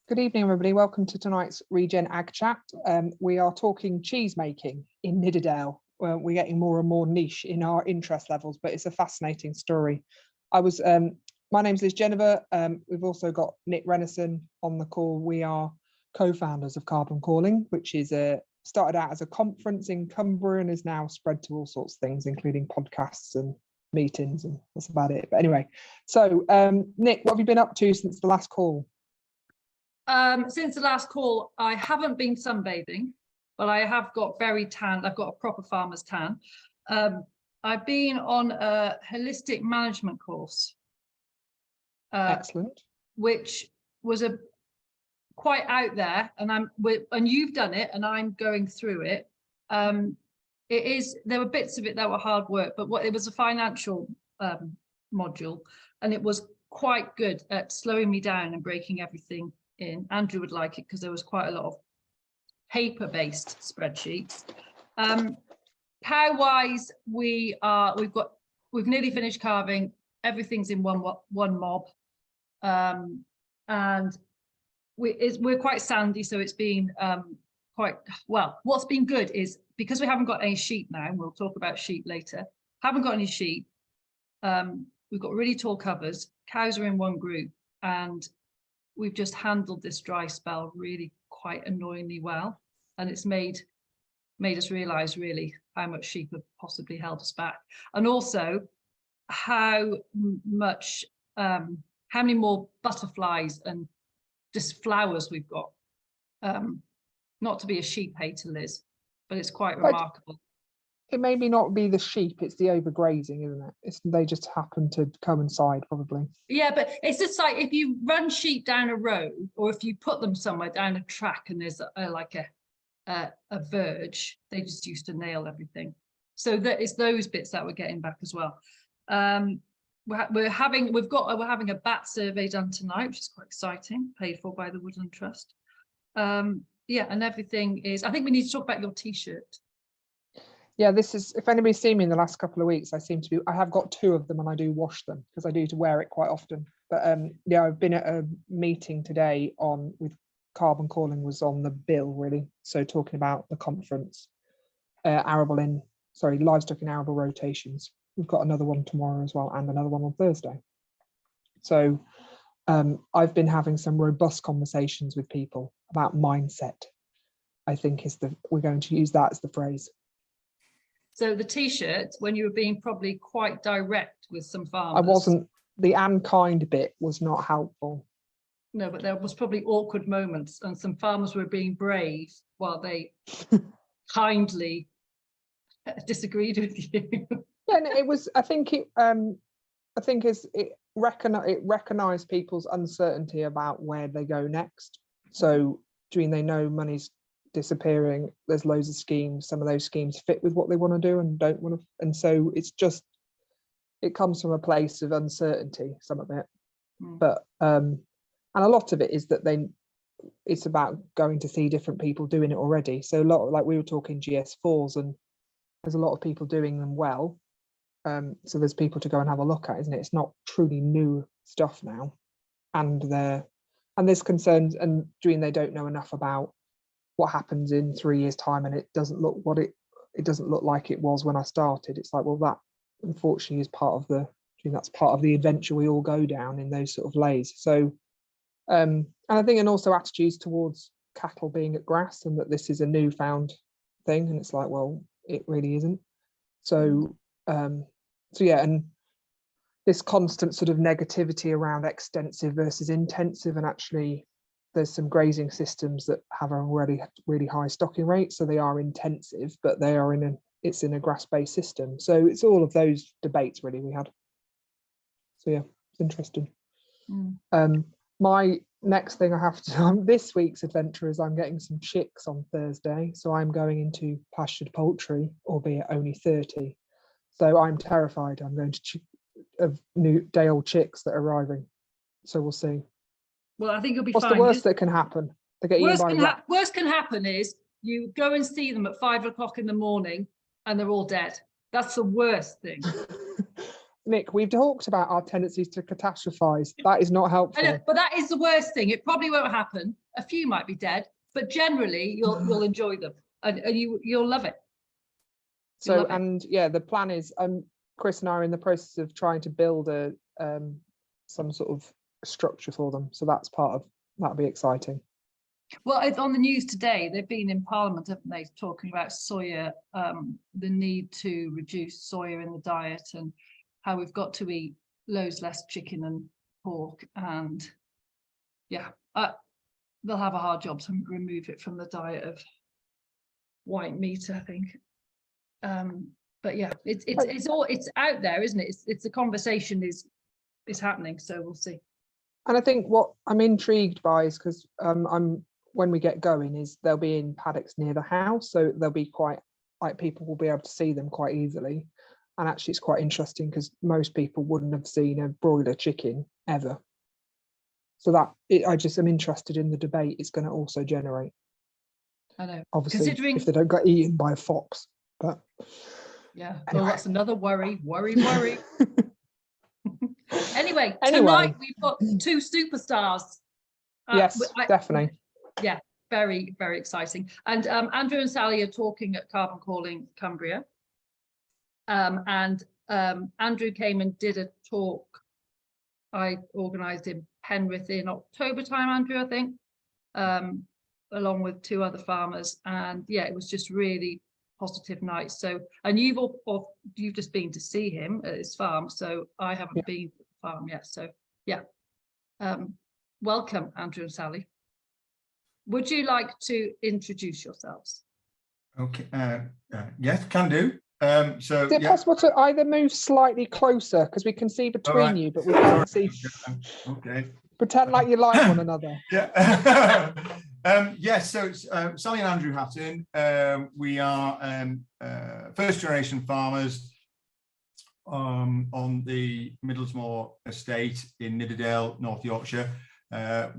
Good evening, everybody. Welcome to tonight's ReGen Ag Chat. We are talking cheese making in Nidderdale. We're getting more and more niche in our interest levels, but it's a fascinating story. My name's Liz Jennifer. We've also got Nick Renison on the call. We are co-founders of Carbon Calling, which is started out as a conference in Cumbria and is now spread to all sorts of things, including podcasts and meetings, and that's about it. But anyway, so Nick, what have you been up to since the last call? Since the last call, I haven't been sunbathing, but I have got very tan. I've got a proper farmer's tan. I've been on a holistic management course. Excellent. Which was quite out there, and you've done it, and I'm going through it. There were bits of it that were hard work, but it was a financial module, and it was quite good at slowing me down and breaking everything in. Andrew would like it because there was quite a lot of paper-based spreadsheets. Cow-wise, we've nearly finished carving. Everything's in one mob, and we're quite sandy, so it's been quite well. What's been good is because we haven't got any sheep now, and we'll talk about sheep later. Haven't got any sheep. We've got really tall covers. Cows are in one group, and we've just handled this dry spell really quite annoyingly well, and it's made us realise really how much sheep have possibly held us back, and also how many more butterflies and just flowers we've got. Not to be a sheep hater, Liz, but it's quite remarkable. It may not be the sheep, it's the overgrazing, isn't it? They just happen to coincide, probably. Yeah, but it's just like if you run sheep down a road, or if you put them somewhere down a track and there's a verge, they just used to nail everything. So that it's those bits that we're getting back as well. We're having a bat survey done tonight, which is quite exciting, paid for by the Woodland Trust. Yeah, and everything is. I think we need to talk about your T-shirt. Yeah, this is, if anybody's seen me in the last couple of weeks, I have got two of them and I do wash them because I do to wear it quite often. But yeah, I've been at a meeting today with Carbon Calling was on the bill, really. So talking about the conference, livestock in arable rotations. We've got another one tomorrow as well, and another one on Thursday. So I've been having some robust conversations with people about mindset. I think we're going to use that as the phrase. So the T-shirt, when you were being probably quite direct with some farmers. I wasn't. The "and kind" bit was not helpful. No, but there was probably awkward moments, and some farmers were being brave while they kindly disagreed with you. Yeah, and it was. I think it recognised people's uncertainty about where they go next. So, they know money's disappearing, there's loads of schemes, some of those schemes fit with what they want to do and don't want to, and so it comes from a place of uncertainty, some of it. But and a lot of it is that it's about going to see different people doing it already. So a lot, like we were talking GS4s, and there's a lot of people doing them well, so there's people to go and have a look at, isn't it? It's not truly new stuff now, and there's concerns, and they don't know enough about what happens in 3 years' time, and it doesn't look like it was when I started. It's like, well, that unfortunately is part of the adventure we all go down in those sort of lays. So and I think, and also attitudes towards cattle being at grass, and that this is a newfound thing, and it's like, well, it really isn't. So yeah, and this constant sort of negativity around extensive versus intensive, and actually there's some grazing systems that have a really high stocking rate, so they are intensive, but they are it's in a grass-based system. So it's all of those debates really we had. So yeah, it's interesting. My next thing I have to do this week's adventure is I'm getting some chicks on Thursday, so I'm going into pastured poultry, albeit only 30. So I'm terrified. I'm going to of new day-old chicks that are arriving. So we'll see. Well, I think you'll be fine. What's the worst that can happen? They get eaten by rats. Worst can happen is you go and see them at 5 o'clock in the morning and they're all dead. That's the worst thing. Nick, we've talked about our tendencies to catastrophize. That is not I helpful. know, but that is the worst thing. It probably won't happen. A few might be dead, but generally you'll enjoy them and you'll love it. You'll So, love it. and yeah, the plan is, Chris and I are in the process of trying to build some sort of structure for them. So that's that'll be exciting. Well, it's on the news today. They've been in Parliament, haven't they, talking about soya, the need to reduce soya in the diet and how we've got to eat loads less chicken and pork. And yeah, they'll have a hard job to remove it from the diet of white meat, I think. But yeah, it's out there, isn't it? It's the conversation is happening, so we'll see. And I think what I'm intrigued by is because when we get going is they'll be in paddocks near the house, so they'll be quite like people will be able to see them quite easily. And actually, it's quite interesting because most people wouldn't have seen a broiler chicken ever. So I just am interested in the debate it's going to also generate. I know. Obviously, if they don't get eaten by a fox, but yeah, anyway. Well, that's another worry. Anyway, tonight we've got 2 superstars. Yes, definitely. Yeah, very, very exciting. And Andrew and Sally are talking at Carbon Calling Cumbria. And Andrew came and did a talk I organised in Penrith in October time, Andrew, I think, along with 2 other farmers. And yeah, it was just really positive night. So, and you've just been to see him at his farm, so I haven't been to the farm yet. So yeah, welcome, Andrew and Sally. Would you like to introduce yourselves? Okay, yes, can do. So is it possible to either move slightly closer because we can see between you, but we can't see? Okay. Pretend like you like one another. Yeah. Yes. So it's Sally and Andrew Hatton. We are first generation farmers on the Middlesmore estate in Nidderdale, North Yorkshire.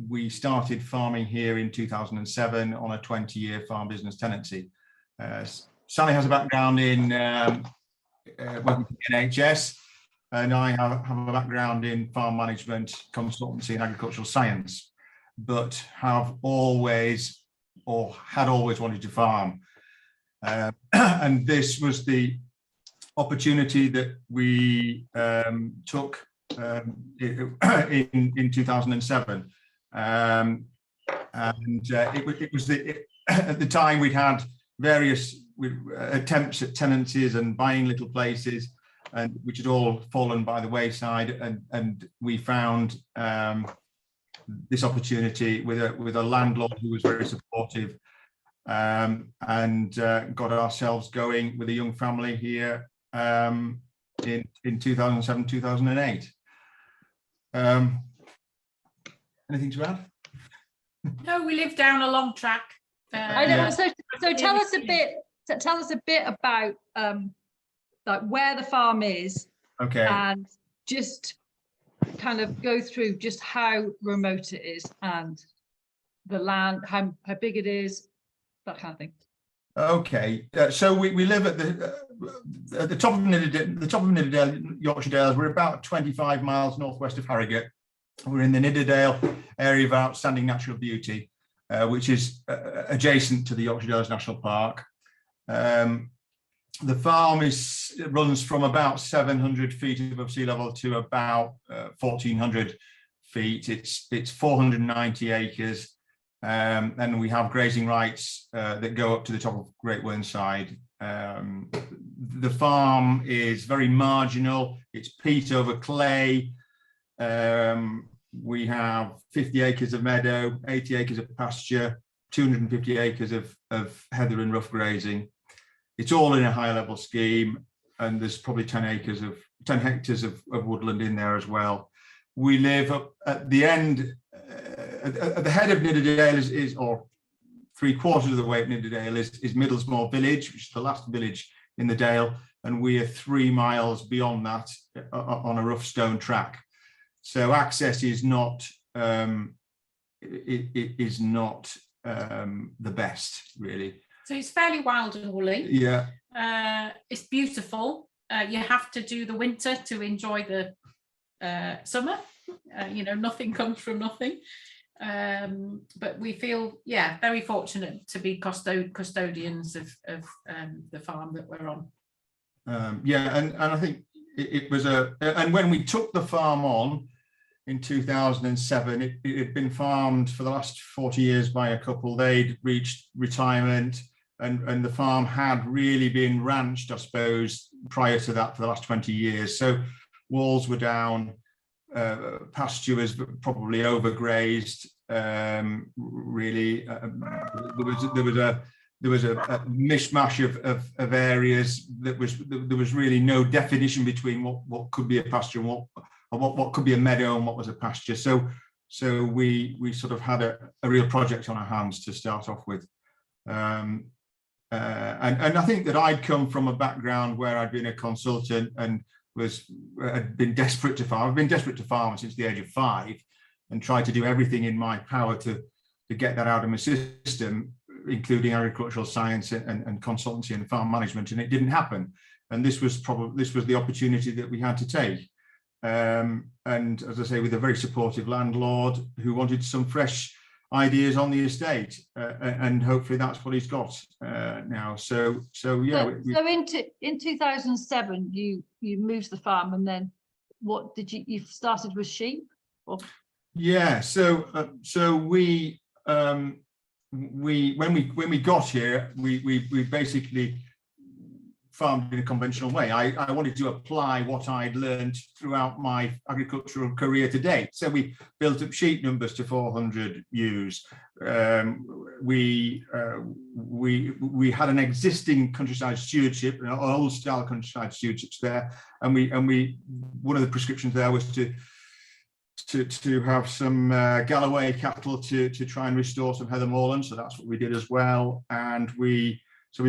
We started farming here in 2007 on a 20-year farm business tenancy. Sally has a background in working for NHS, and I have a background in farm management, consultancy and agricultural science, but have always or had always wanted to farm. And this was the opportunity that we took in 2007. And it was at the time we'd had various attempts at tenancies and buying little places, and which had all fallen by the wayside, and we found this opportunity with a landlord who was very supportive, and got ourselves going with a young family here in 2007, 2008. Anything to add? No, we live down a long track. I know. So tell us a bit. Tell us a bit about like where the farm is. Okay. And just kind of go through just how remote it is and the land, how big it is, that kind of thing. Okay, so we live at the top of Nidderdale, Yorkshire Dales. We're about 25 miles northwest of Harrogate. We're in the Nidderdale area of outstanding natural beauty, which is adjacent to the Yorkshire Dales National Park. The farm runs from about 700 feet above sea level to about 1,400 feet. It's 490 acres. And we have grazing rights that go up to the top of Great Whernside. The farm is very marginal. It's peat over clay. We have 50 acres of meadow, 80 acres of pasture, 250 acres of heather and rough grazing. It's all in a high level scheme, and there's probably 10 hectares of woodland in there as well. We live up at the end. At the head of Nidderdale or 3/4 of the way up Nidderdale is Middlesmore village, which is the last village in the Dale, and we are 3 miles beyond that on a rough stone track. So access is not it is not the best, really. So it's fairly wild and woolly. Yeah. It's beautiful. you have to do the winter to enjoy the summer. Nothing comes from nothing. But we feel, very fortunate to be custodians of the farm that we're on. And I think it was and when we took the farm on in 2007, it had been farmed for the last 40 years by a couple. They'd reached retirement, and the farm had really been ranched, I suppose, prior to that for the last 20 years. So walls were down, pasture was probably overgrazed. Really, there was a mishmash of areas there was really no definition between what could be a pasture and what could be a meadow and what was a pasture. So we sort of had a real project on our hands to start off with. And I think that I'd come from a background where I'd been a consultant and had been desperate to farm. I've been desperate to farm since the age of 5, and tried to do everything in my power to get that out of my system, including agricultural science and consultancy and farm management, and it didn't happen. And this was the opportunity that we had to take. And as I say, with a very supportive landlord who wanted some fresh ideas on the estate, and hopefully that's what he's got now. So in 2007 you moved the farm, and then what did you started with sheep? Or? Yeah, so we when we got here, we basically farmed in a conventional way. I wanted to apply what I'd learned throughout my agricultural career to date. So we built up sheep numbers to 400 ewes. We had an existing countryside stewardship, an old style countryside stewardships there, and we one of the prescriptions there was to have some Galloway cattle to try and restore some heather moorland. So that's what we did as well. And we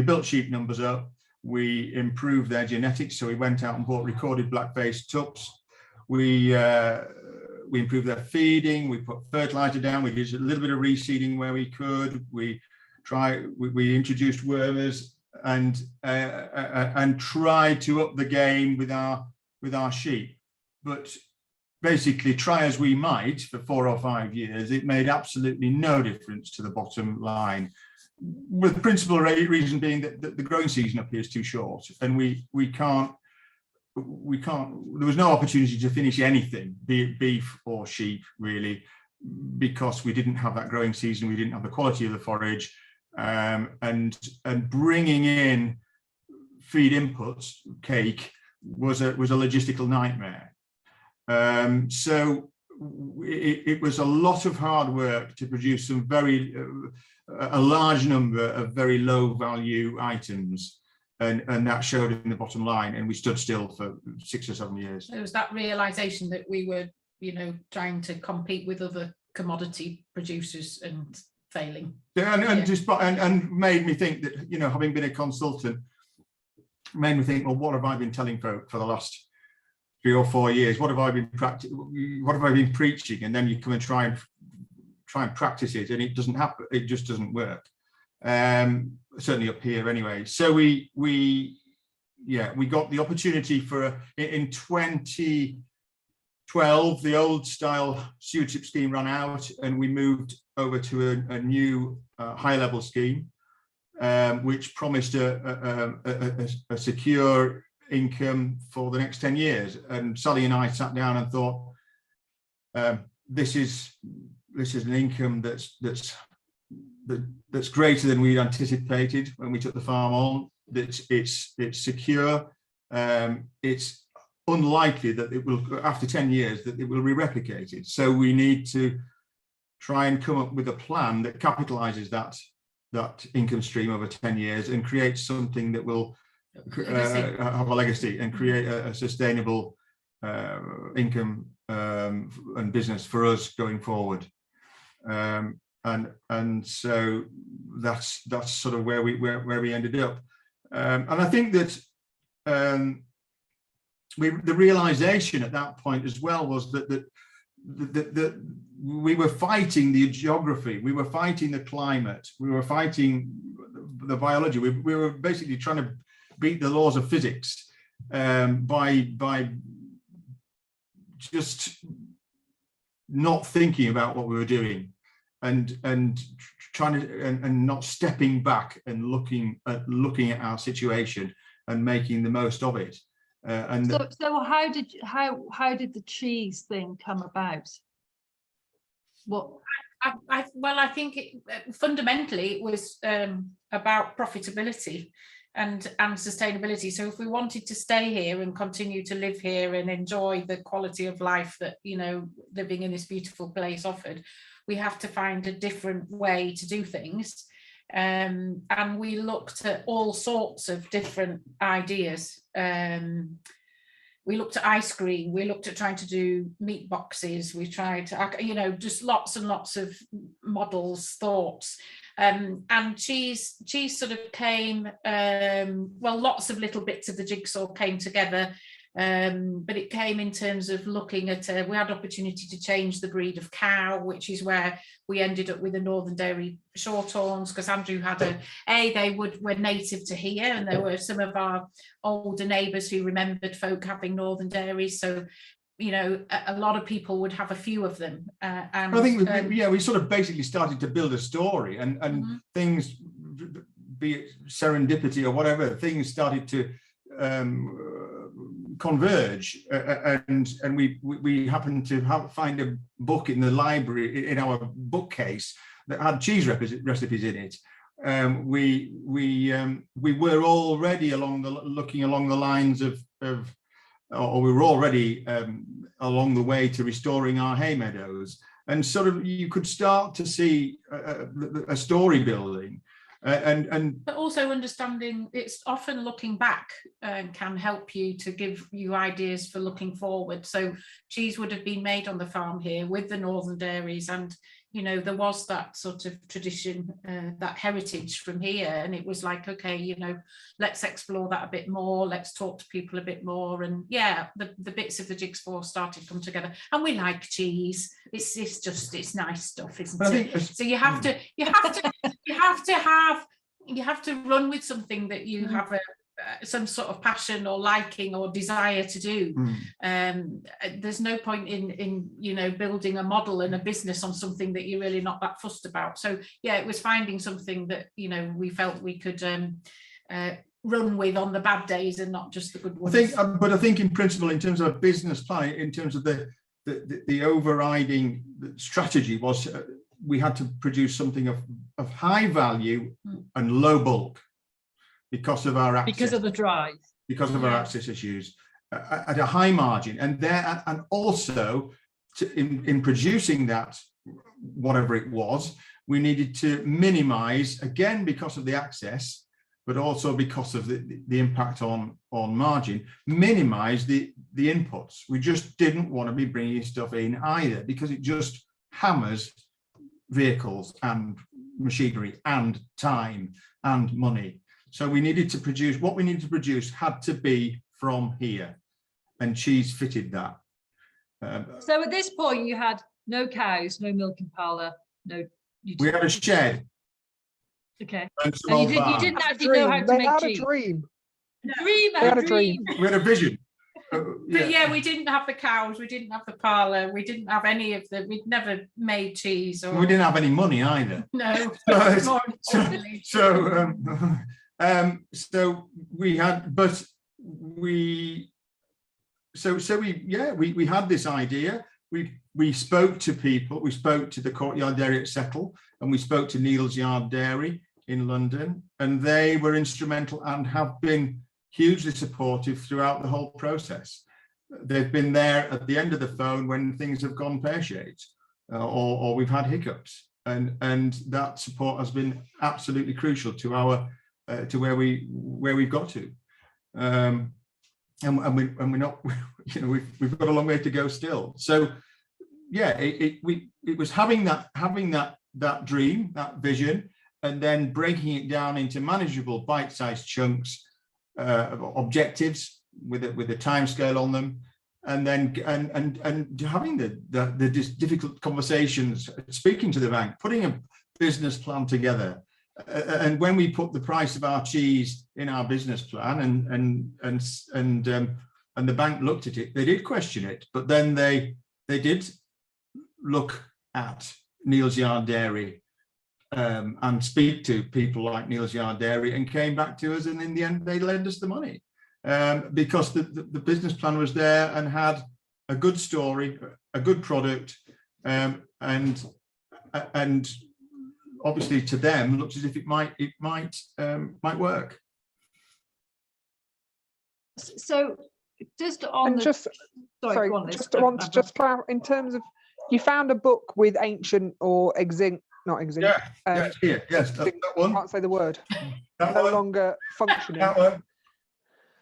built sheep numbers up. We improved their genetics. So we went out and bought recorded black-faced tups. We improved their feeding. We put fertilizer down. We did a little bit of reseeding where we could. We introduced wormers and tried to up the game with our sheep. But basically, try as we might for 4 or 5 years, it made absolutely no difference to the bottom line. With the principal reason being that the growing season appears too short, and we can't. There was no opportunity to finish anything, be it beef or sheep, really, because we didn't have that growing season. We didn't have the quality of the forage, and bringing in feed inputs, cake, was a logistical nightmare. So it was a lot of hard work to produce some a large number of very low value items, and that showed in the bottom line, and we stood still for 6 or 7 years. There was that realization that we were, trying to compete with other commodity producers and failing. Yeah, and made me think that, having been a consultant, made me think, well, what have I been telling folk for the last 3 or 4 years? What have I been preaching? And then you come and try and practice it, and it doesn't happen. It just doesn't work. Certainly up here, anyway. So we got the opportunity in 2012. The old style stewardship scheme ran out, and we moved over to a new high level scheme, which promised a secure income for the next 10 years. And Sally and I sat down and thought, this is an income that's greater than we'd anticipated when we took the farm on. It's secure. It's unlikely that it will, after 10 years, that it will be replicated. So we need to try and come up with a plan that capitalizes that income stream over 10 years and create something that will have a legacy and create a sustainable income and business for us going forward. And so that's sort of where we ended up. And I think that the realization at that point as well was that we were fighting the geography, we were fighting the climate, we were fighting the biology. We were basically trying to beat the laws of physics by just not thinking about what we were doing, and trying to and not stepping back and looking at our situation and making the most of it. So how did the cheese thing come about? What? I think fundamentally it was about profitability and sustainability. So if we wanted to stay here and continue to live here and enjoy the quality of life that, you know, living in this beautiful place offered, we have to find a different way to do things. And we looked at all sorts of different ideas. We looked at ice cream, we looked at trying to do meat boxes, we tried to, you know, just lots and lots of models, thoughts. And cheese sort of came, well, lots of little bits of the jigsaw came together, but it came in terms of looking at, we had opportunity to change the breed of cow, which is where we ended up with the Northern Dairy Shorthorns, because Andrew had they were native to here, and there were some of our older neighbours who remembered folk having Northern Dairies, so you know, a lot of people would have a few of them. And I think we sort of basically started to build a story, and things, be it serendipity or whatever, things started to converge, and we happened to find a book in the library, in our bookcase, that had cheese recipes in it. We were already looking along the lines of or we were already along the way to restoring our hay meadows, and sort of you could start to see a story building. But also understanding, it's often looking back can help you to give you ideas for looking forward. So cheese would have been made on the farm here with the Northern Dairies, and you know, there was that sort of tradition, that heritage from here, and it was like, okay, you know, let's explore that a bit more, let's talk to people a bit more, and yeah, the bits of the jigsaw started to come together. And we like cheese, it's nice stuff, isn't it? So you have to run with something that you have some sort of passion or liking or desire to do. There's no point in you know, building a model and a business on something that you're really not that fussed about. So yeah, it was finding something that, you know, we felt we could run with on the bad days and not just the good ones. I think in principle, in terms of a business plan, in terms of the overriding strategy was we had to produce something of high value and low bulk, because of our access, because of the drive, because of our access issues, at a high margin, and also in producing that, whatever it was, we needed to minimize, again because of the access, but also because of the impact on margin, minimize the inputs. We just didn't want to be bringing stuff in either, because it just hammers vehicles and machinery and time and money. So we needed to produce, what we needed to produce had to be from here, and cheese fitted that. So at this point you had no cows, no milking parlour, we had a shed. Okay. And you didn't actually know how to make cheese. They had a dream. We had a vision. But yeah, we didn't have the cows, we didn't have the parlour, we didn't have any of the, we'd never made cheese. Or we didn't have any money either. No. So we had, but we had this idea. We spoke to people. We spoke to the Courtyard Dairy at Settle, and we spoke to Neal's Yard Dairy in London, and they were instrumental and have been hugely supportive throughout the whole process. They've been there at the end of the phone when things have gone pear-shaped, or we've had hiccups, and that support has been absolutely crucial to our to where we've got to, and we're not, you know, we've got a long way to go still. So yeah, it was having that dream, that vision, and then breaking it down into manageable bite-sized chunks, objectives with a time scale on them, and then and having the difficult conversations, speaking to the bank, putting a business plan together, and when we put the price of our cheese in our business plan, and the bank looked at it, they did question it, but then they did look at Neal's Yard Dairy and speak to people like Neal's Yard Dairy, and came back to us, and in the end they lent us the money because the business plan was there and had a good story, a good product, and obviously to them looks as if it might work. So just on And the, just sorry, go on, Liz. just want to just clarify in terms of, you found a book with ancient or not extinct. Yes, that one. Can't say the word. That No one. longer functioning. That one.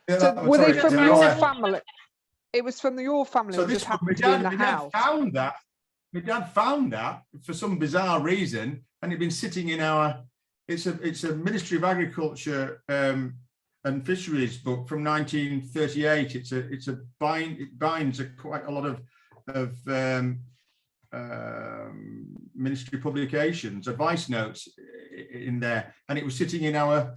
Yeah, So that one. were they Sorry, from yeah, your yeah. family? It was from your family. So It this just one, happened to be in the house. found that. My dad found that for some bizarre reason, and it'd been sitting in our. It's a Ministry of Agriculture and Fisheries book from 1938. It binds quite a lot of ministry publications, advice notes in there, and it was sitting in our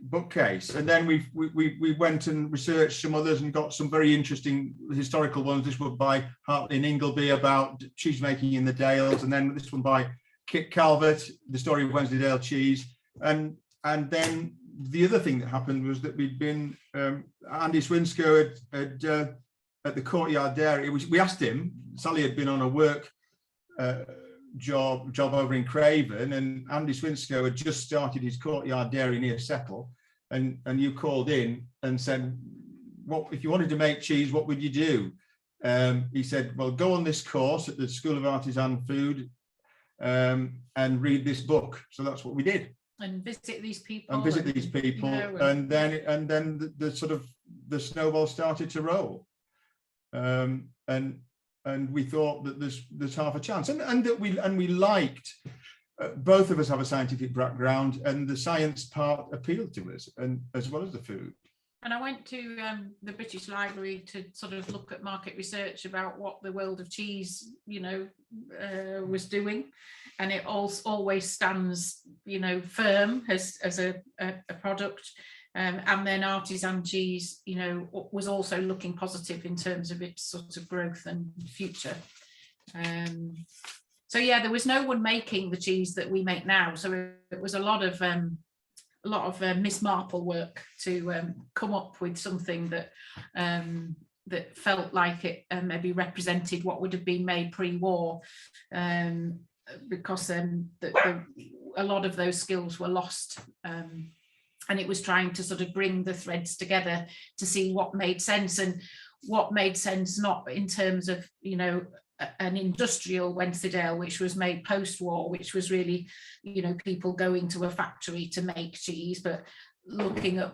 bookcase. And then we went and researched some others and got some very interesting historical ones. This one by Hartley and Ingleby about cheese making in the Dales, and then this one by Kit Calvert, the story of Wensleydale cheese. And then the other thing that happened was that we'd been Andy Swinscoe at the Courtyard Dairy. We asked him. Sally had been on a work job over in Craven, and Andy Swinscoe had just started his Courtyard Dairy near Settle, and you called in and said, "What if you wanted to make cheese? What would you do?" He said, "Well, go on this course at the School of Artisan Food and read this book." So that's what we did. And visit these people. And then the sort of the snowball started to roll, and we thought that there's half a chance, and that we liked. Both of us have a scientific background, and the science part appealed to us, and as well as the food. And I went to the British Library to sort of look at market research about what the world of cheese, was doing, and it always stands, firm as a product. And then artisan cheese, was also looking positive in terms of its sort of growth and future. So yeah, there was no one making the cheese that we make now. So it was a lot of Miss Marple work to come up with something that that felt like it maybe represented what would have been made pre-war, because a lot of those skills were lost. And it was trying to sort of bring the threads together to see what made sense, and what made sense not in terms of, an industrial Wensleydale, which was made post-war, which was really, people going to a factory to make cheese, but looking at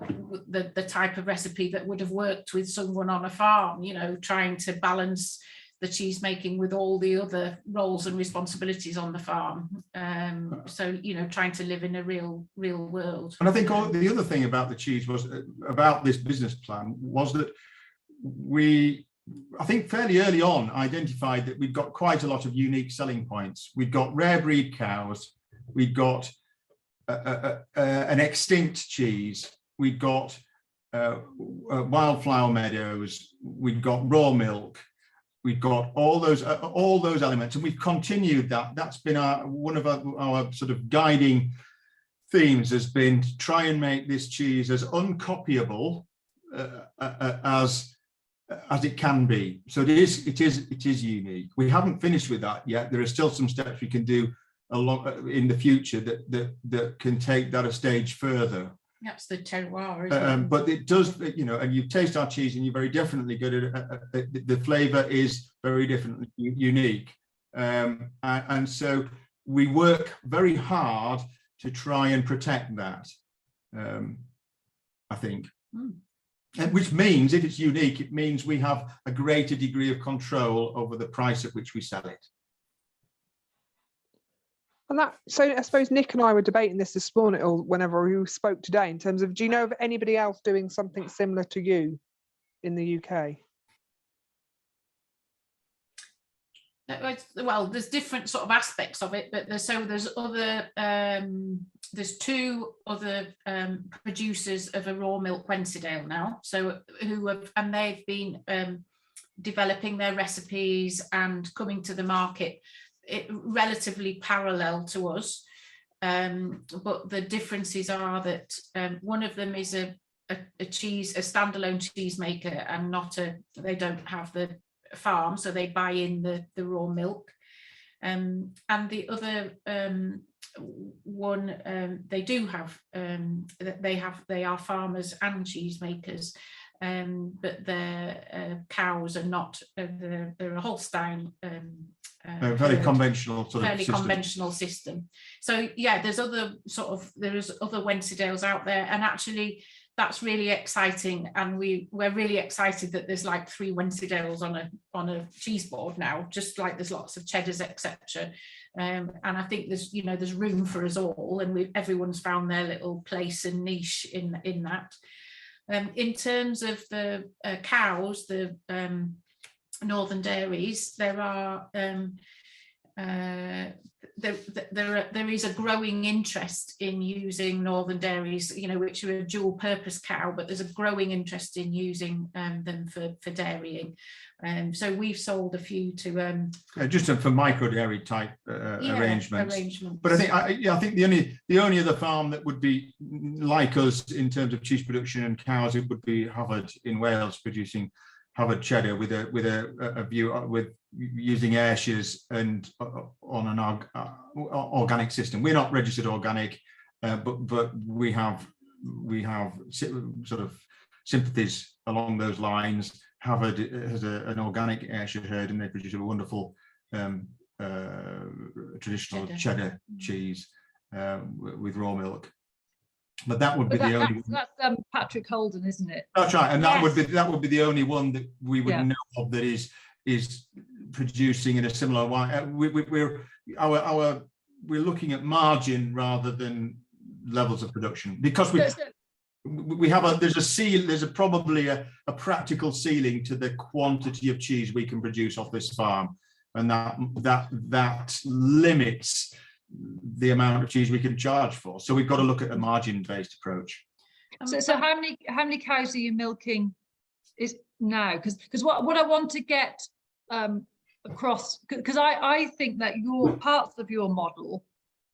the type of recipe that would have worked with someone on a farm, trying to balance the cheese making with all the other roles and responsibilities on the farm. So, trying to live in a real world. And I think the other thing about the cheese was about this business plan was that I think fairly early on identified that we'd got quite a lot of unique selling points. We'd got rare breed cows, we'd got an extinct cheese, we'd got wildflower meadows, we'd got raw milk, we've got all those elements, and we've continued that. That's been one of our sort of guiding themes, has been to try and make this cheese as uncopyable as it can be. So it is unique. We haven't finished with that yet. There are still some steps we can do along in the future that can take that a stage further. That's the terroir, isn't it? But it does, and you taste our cheese and you're very definitely good at it. The flavour is very different, unique. And so we work very hard to try and protect that, I think. And which means, if it's unique, it means we have a greater degree of control over the price at which we sell it. And so I suppose Nick and I were debating this morning, or whenever we spoke today, in terms of, do you know of anybody else doing something similar to you in the UK? Well, there's different sort of aspects of it, but there's other there's 2 other producers of a raw milk Wensleydale now, so and they've been developing their recipes and coming to the market relatively parallel to us, but the differences are that one of them is a standalone cheesemaker, and they don't have the farm, so they buy in the raw milk, and the other one, they do have they are farmers and cheesemakers, but their cows are not, they're a Holstein very conventional sort of fairly system. Conventional system. So yeah, there's other Wensleydales out there, and actually that's really exciting, and we're really excited that there's like 3 Wensleydales on a cheese board now, just like there's lots of cheddars, etc. And I think there's room for us all, and everyone's found their little place and niche in that. In terms of the cows, the northern dairies, there are there is a growing interest in using northern dairies, which are a dual purpose cow, but there's a growing interest in using them for dairying. So we've sold a few to just for micro dairy type arrangements. But I think the only other farm that would be like us in terms of cheese production and cows, it would be Havard in Wales, producing Havard cheddar with a view with using Ayrshires and on an organic system. We're not registered organic, but we have sort of sympathies along those lines. Havard has an organic Ayrshire herd, and they produce a wonderful traditional cheddar cheese with raw milk. But that would be the only. That's Patrick Holden, isn't it? That's right, and yes. that would be the only one that we would know of that is producing in a similar way. We're looking at margin rather than levels of production, because we have there's probably a practical ceiling to the quantity of cheese we can produce off this farm, and that limits the amount of cheese we can charge for. So we've got to look at a margin-based approach. So how many cows are you milking now? Because what I want to get across, because I think that your parts of your model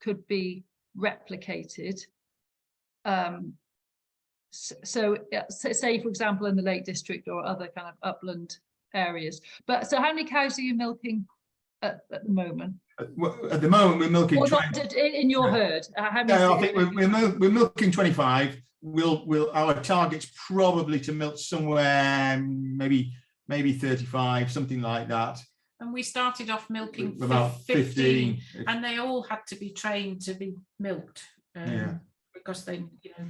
could be replicated. So say, for example, in the Lake District or other kind of upland areas. But so how many cows are you milking at the moment? At the moment, we're milking. Or not in your herd? How many? I think we're milking 25. Our target's probably to milk somewhere maybe 35, something like that. And we started off milking about 15, and they all had to be trained to be milked. Because they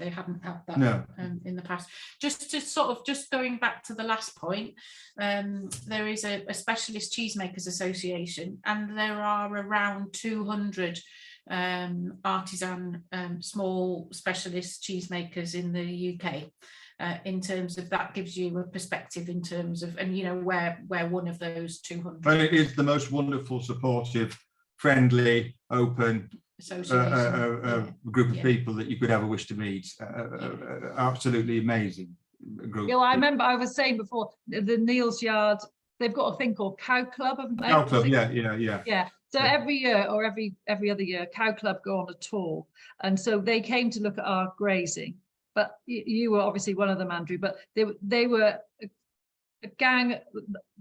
hadn't had that in the past. Just going back to the last point, there is a specialist cheesemakers association, and there are around 200 artisan small specialist cheesemakers in the UK. In terms of that, gives you a perspective in terms of, and where one of those 200. And it is the most wonderful, supportive, friendly, open group of people that you could ever wish to meet. Absolutely amazing group. I remember I was saying before, the Neil's Yard, they've got a thing called Cow Club, haven't they? Cow Club, yeah. So every year or every other year, Cow Club go on a tour, and so they came to look at our grazing. But you were obviously one of them, Andrew. But they were a gang.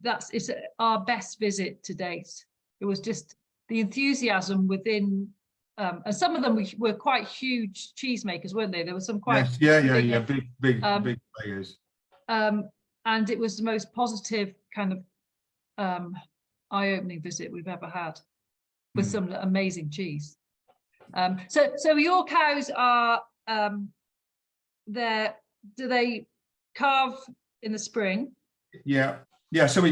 It's our best visit to date. It was just the enthusiasm within. And some of them were quite huge cheesemakers, weren't they? There were some quite big players. And it was the most positive kind of eye-opening visit we've ever had, with some amazing cheese. So your cows are there. Do they calve in the spring? Yeah. So we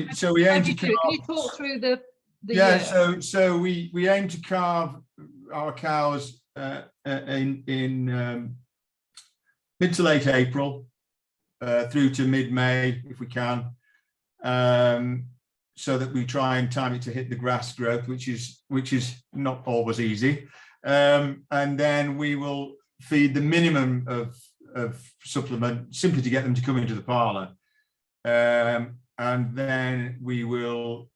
aim to. Can you talk through the year? So we aim to calve our cows in mid to late April through to mid-May if we can. so that we try and time it to hit the grass growth, which is not always easy. And then we will feed the minimum of supplement simply to get them to come into the parlour. And then we will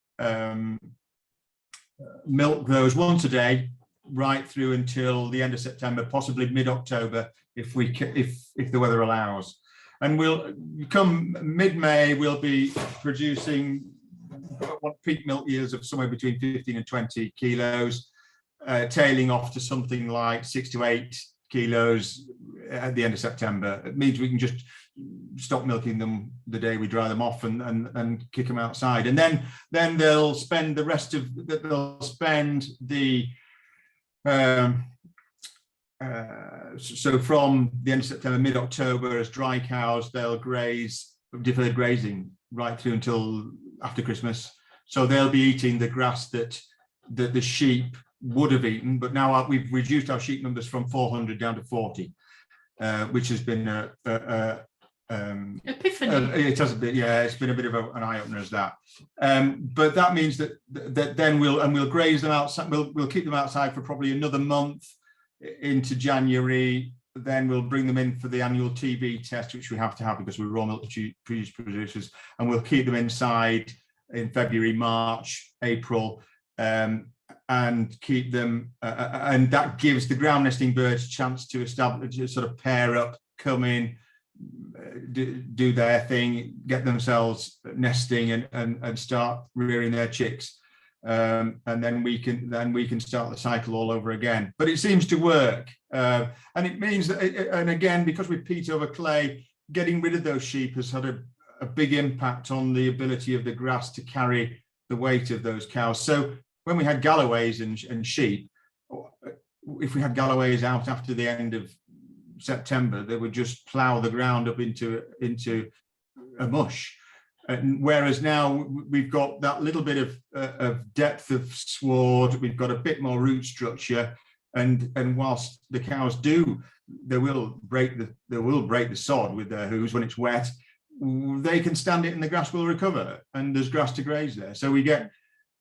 milk those once a day right through until the end of September, possibly mid-October if the weather allows. And we'll come mid-May, we'll be producing peak milk yields of somewhere between 15 and 20 kilos, tailing off to something like 6 to 8 kilos at the end of September. It means we can just stop milking them the day we dry them off and kick them outside. And then they'll spend the rest of so from the end of September, mid-October, as dry cows, they'll graze, deferred grazing, right through until after Christmas. So they'll be eating the grass that the sheep would have eaten, but now we've reduced our sheep numbers from 400 down to 40, which has been epiphany. It has been, yeah, it's been a bit of an eye-opener as that. But that means that then we'll graze them outside. We'll keep them outside for probably another month into January. Then we'll bring them in for the annual TB test, which we have to have because we're raw milk producers, and we'll keep them inside in February, March, April, and keep them. And that gives the ground nesting birds a chance to establish, to sort of pair up, come in, do their thing, get themselves nesting, and start rearing their chicks. And then we can start the cycle all over again. But it seems to work, and it means that, and again, because we peat over clay, getting rid of those sheep has had a big impact on the ability of the grass to carry the weight of those cows. So when we had Galloways and sheep, if we had Galloways out after the end of September, they would just plough the ground up into a mush. Whereas now we've got that little bit of depth of sward, we've got a bit more root structure, and whilst the cows they will break the sod with their hooves when it's wet, they can stand it and the grass will recover, and there's grass to graze there. So we get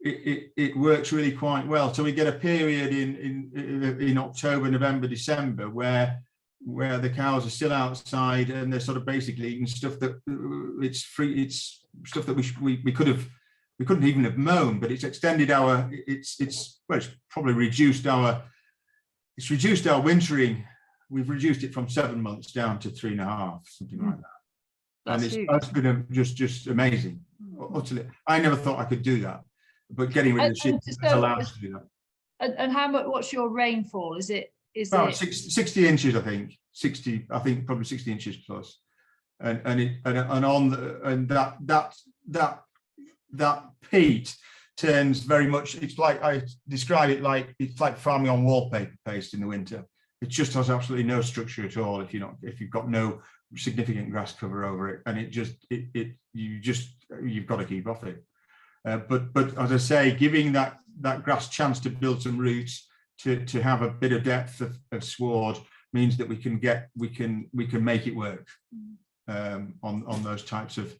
it works really quite well. So we get a period in October, November, December where the cows are still outside and they're sort of basically eating stuff that it's stuff that we couldn't even have mown, but it's extended our it's probably reduced our wintering. We've reduced it from 7 months down to 3.5, something like that. That's been just amazing. Utterly, I never thought I could do that, but getting rid of the sheep has allowed us to do that. And how much? What's your rainfall? Is it? 60 inches, I think. 60, I think probably 60 inches plus, and that peat turns very much. It's like, I describe it like it's like farming on wallpaper paste in the winter. It just has absolutely no structure at all if you've got no significant grass cover over it, and you've got to keep off it. But as I say, giving that grass chance to build some roots, to have a bit of depth of sward, means that we can make it work on those types of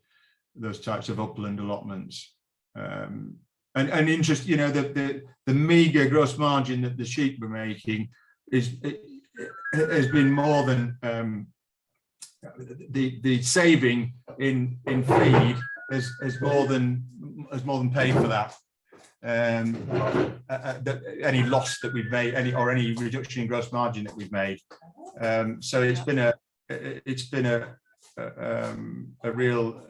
upland allotments. And interest, the meager gross margin that the sheep were making has been more than the saving in feed has more than paid for that. Any loss that we've made, any reduction in gross margin that we've made. So it's been a real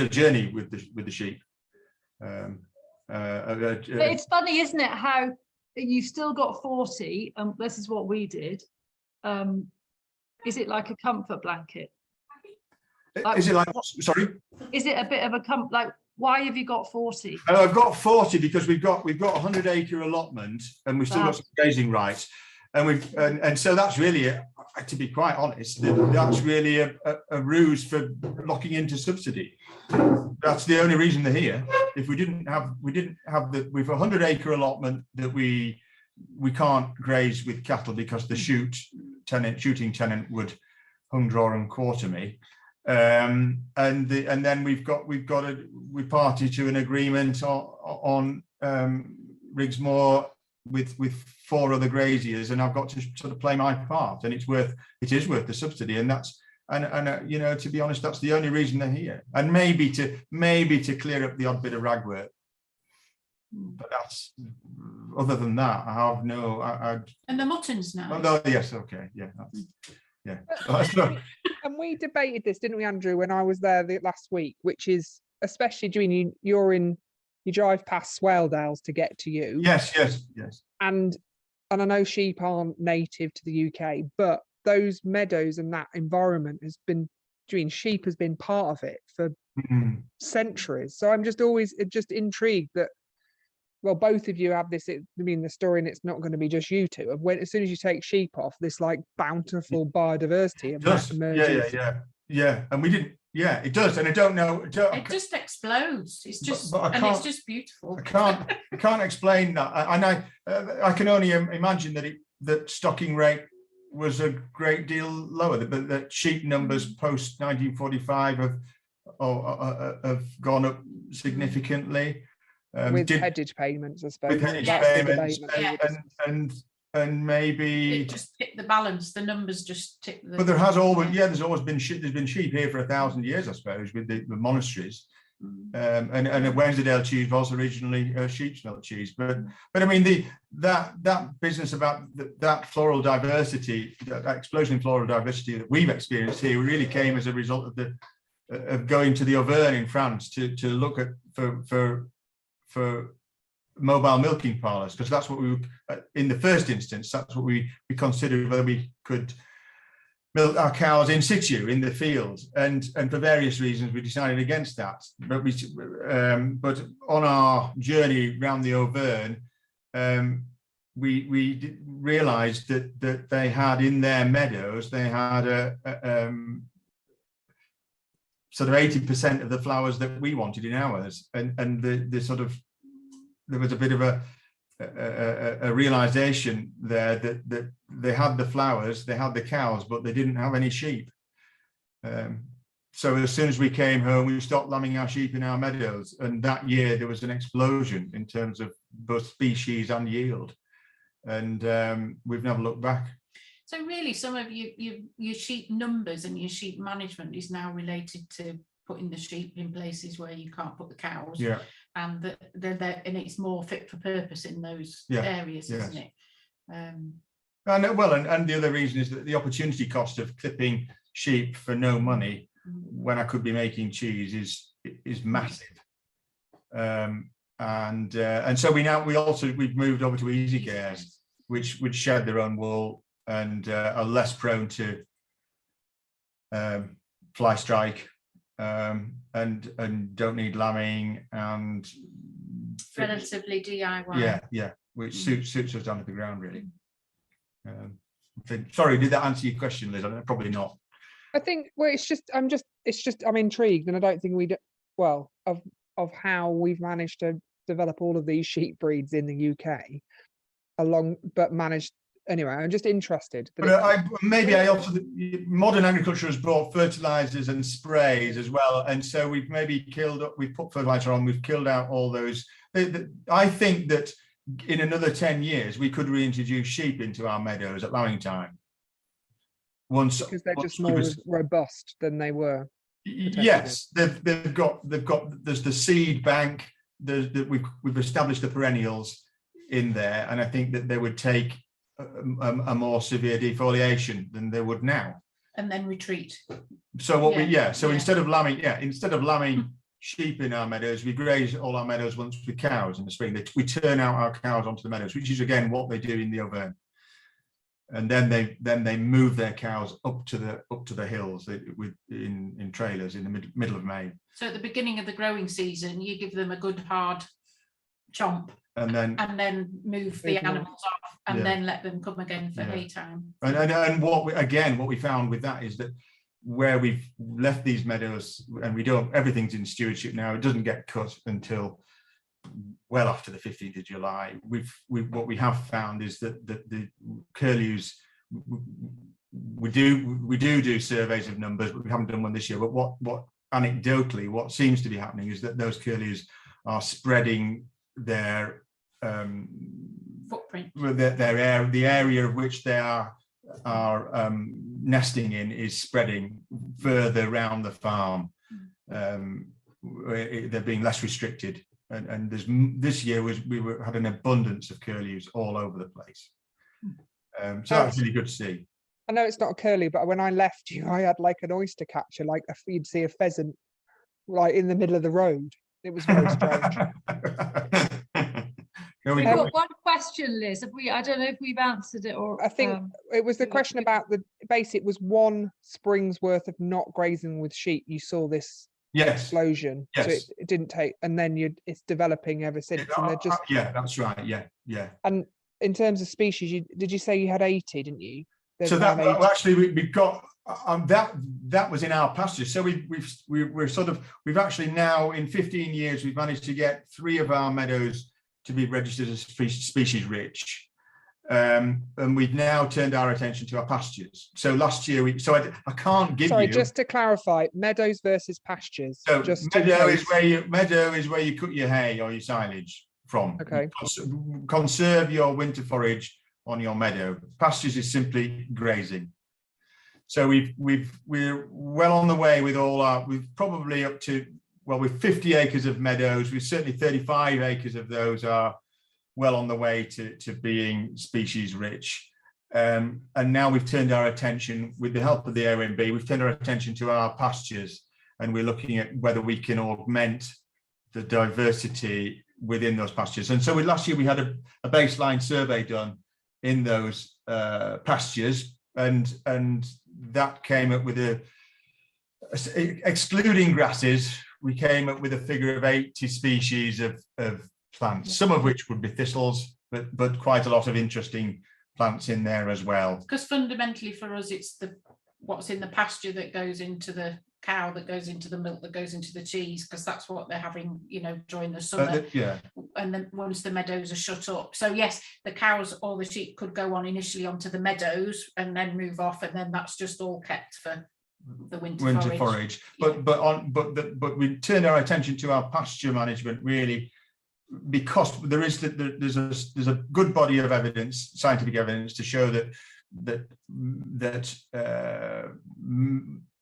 journey with the sheep. But it's funny, isn't it, how you've still got 40, and this is what we did. Is it like a comfort blanket? Is it like, sorry? Is it a bit of a comfort, like, why have you got 40? I've got 40 because we've got 100-acre allotment, and we've still got some grazing rights, and so that's really, to be quite honest, that's really a ruse for locking into subsidy. That's the only reason they're here. If we've a 100-acre allotment that we can't graze with cattle because the shooting tenant would hung, draw and quarter me. and then we party to an agreement on Rigsmore with 4 other graziers, and I've got to sort of play my part, and it is worth the subsidy, and that's you know, to be honest, that's the only reason they're here, and maybe to clear up the odd bit of ragwork, but that's, other than that, I have no. And the muttons now. Oh yes, okay, yeah, And we debated this, didn't we, Andrew, when I was there last week, which is, especially during you drive past Swaledales to get to you. Yes. And I know sheep aren't native to the UK, but those meadows and that environment sheep has been part of it for centuries. So I'm just always intrigued that, well, both of you have this, the story, and it's not going to be just you two, of when, as soon as you take sheep off, this like bountiful biodiversity emerges. Yeah. And we didn't, yeah, it does. And I don't know. It just explodes. It's just, and it's just beautiful. I can't explain that. And I can only imagine that stocking rate was a great deal lower, but that sheep numbers post 1945 have gone up significantly. With headage payments, I suppose. With headage payments, and maybe it just tipped the balance. The numbers just tipped. But there's always been sheep. There's been sheep here for 1,000 years, I suppose, with the monasteries. And a Wensleydale cheese was originally sheep's milk cheese, but I mean that business about that floral diversity, that explosion in floral diversity that we've experienced here, really came as a result of going to the Auvergne in France to look at for mobile milking parlours, because that's what we in the first instance, that's what we considered, whether we could milk our cows in situ in the fields, and for various reasons we decided against that. But on our journey around the Auvergne, we realised that they had in their meadows, they had a sort of 80% of the flowers that we wanted in ours, and the sort of, there was a bit of a realization there that they had the flowers, they had the cows, but they didn't have any sheep. So as soon as we came home, we stopped lambing our sheep in our meadows, and that year there was an explosion in terms of both species and yield, and we've never looked back. So really, some of your sheep numbers and your sheep management is now related to putting the sheep in places where you can't put the cows. Yeah. And and it's more fit for purpose in those areas, isn't it? And the other reason is that the opportunity cost of clipping sheep for no money when I could be making cheese is massive. And so we've moved over to easy cares, which would shed their own wool and are less prone to fly strike, and don't need lambing, and relatively DIY. Yeah, which suits us down to the ground, really. Sorry, did that answer your question, Liz? Probably not. I think, well, I'm intrigued, and I don't think of how we've managed to develop all of these sheep breeds in the UK anyway, I'm just interested. But modern agriculture has brought fertilizers and sprays as well, and so we've put fertilizer on, we've killed out all those. I think that in another 10 years we could reintroduce sheep into our meadows at lambing time. Because they're just more robust than they were. Yes, there's the seed bank. We've established the perennials in there, and I think that they would take a more severe defoliation than they would now, and then retreat. So instead of lambing sheep in our meadows, we graze all our meadows once with cows in the spring. We turn out our cows onto the meadows, which is again what they do in the Auvergne, and then they move their cows up to the hills in trailers in the middle of May. So at the beginning of the growing season, you give them a good hard chomp, and then move the animals off, and then let them come again for hay time. And what we found with that is that where we've left these meadows, and everything's in stewardship now, it doesn't get cut until well after the 15th of July. What we have found is that the curlews we do surveys of numbers, but we haven't done one this year. But what anecdotally, what seems to be happening is that those curlews are spreading their footprint. The area of which they are nesting in is spreading further around the farm. They're being less restricted, and this year we had an abundance of curlews all over the place. So that's really good to see. I know it's not a curlew, but when I left you, I had like an oyster catcher, like you'd see a pheasant like in the middle of the road. It was very strange. We've got one question, Liz. I don't know if we've answered it, or I think it was the question about the basic was one spring's worth of not grazing with sheep. You saw this explosion, so it didn't take, and then it's developing ever since. And they're just that's right. Yeah. And in terms of species, did you say you had 80, didn't you? So that actually we've got that was in our pastures. So we've actually now in 15 years we've managed to get 3 of our meadows to be registered as species rich, and we've now turned our attention to our pastures. So last year I can't give you. Just to clarify, meadows versus pastures. So meadow is where you cut your hay or your silage from. Okay. Conserve your winter forage on your meadow. Pastures is simply grazing. So we're well on the way with all our. We've probably up to. Well, with 50 acres of meadows, we've certainly 35 acres of those are well on the way to being species rich. And now we've turned our attention, with the help of the OMB, we've turned our attention to our pastures, and we're looking at whether we can augment the diversity within those pastures. And so last year we had a baseline survey done in those pastures, and that came up with excluding grasses, we came up with a figure of 80 species of plants, some of which would be thistles, but quite a lot of interesting plants in there as well. Because fundamentally for us, it's what's in the pasture that goes into the cow, that goes into the milk, that goes into the cheese, because that's what they're having, during the summer. And then once the meadows are shut up. So yes, the cows or the sheep could go on initially onto the meadows and then move off, and then that's just all kept for the winter forage. But we turned our attention to our pasture management really because there's a good body of evidence, scientific evidence, to show that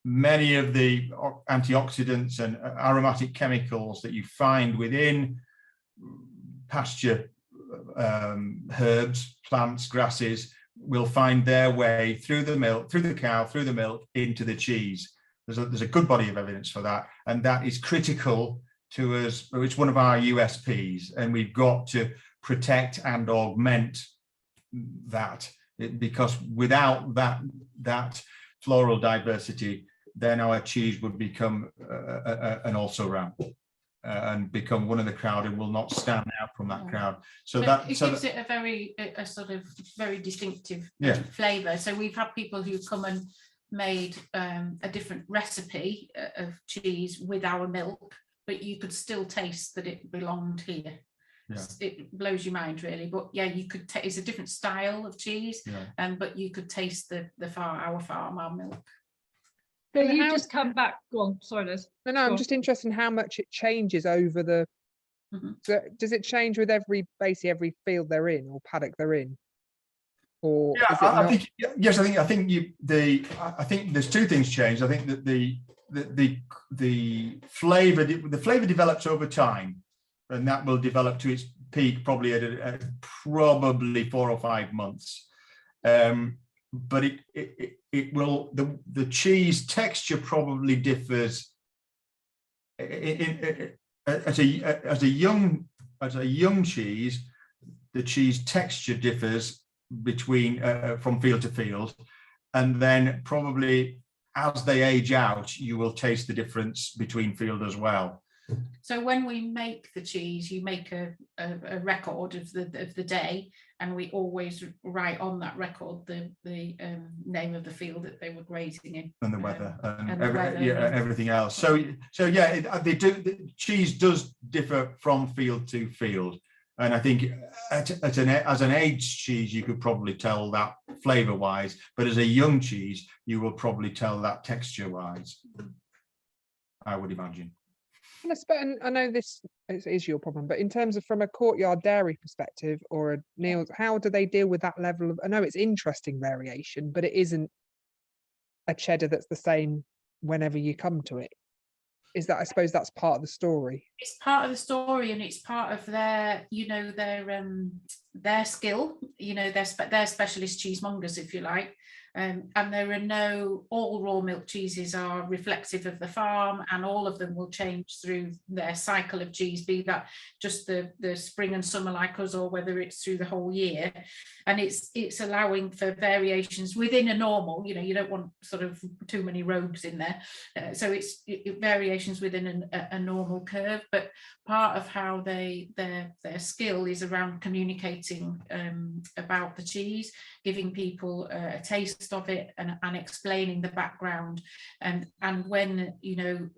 many of the antioxidants and aromatic chemicals that you find within pasture herbs, plants, grasses will find their way through the milk, through the cow, through the milk into the cheese. There's a good body of evidence for that, and that is critical to us. It's one of our USPs, and we've got to protect and augment that, because without that floral diversity, then our cheese would become an also-ran and become one of the crowd and will not stand out from that crowd. So it gives it a sort of very distinctive flavour. So we've had people who come and made a different recipe of cheese with our milk, but you could still taste that it belonged here. Yeah. It blows your mind really, but yeah, you could it's a different style of cheese, but you could taste our milk. So you just come back. Go on, sorry, Liz. No, I'm just interested in how much it changes over the. So does it change with every field they're in or paddock they're in? Or I think yes. I think there's two things change. I think that the flavour develops over time, and that will develop to its peak probably at probably 4 or 5 months. But it will, the cheese texture probably differs as a young cheese. The cheese texture differs between from field to field, and then probably as they age out, you will taste the difference between field as well. So when we make the cheese, you make a record of the day, and we always write on that record the name of the field that they were grazing in, and the weather, and everything else. So yeah, the cheese does differ from field to field, And I think as an aged cheese, you could probably tell that flavour wise, but as a young cheese, you will probably tell that texture wise, I would imagine. And I know this is your problem, but in terms of from a courtyard dairy perspective or a Neil's, how do they deal with that level of, I know it's interesting variation, but it isn't a cheddar that's the same whenever you come to it. Is that, I suppose that's part of the story. It's part of the story, and it's part of their, you know, their skill, you know, they're specialist cheesemongers, if you like. And there are all raw milk cheeses are reflective of the farm, and all of them will change through their cycle of cheese, be that just the spring and summer like us, or whether it's through the whole year. And it's allowing for variations within a normal, you know, you don't want sort of too many rogues in there. So it's variations within a normal curve, but part of how their skill is around communicating about the cheese, giving people a taste of it, and explaining the background, and when, you know,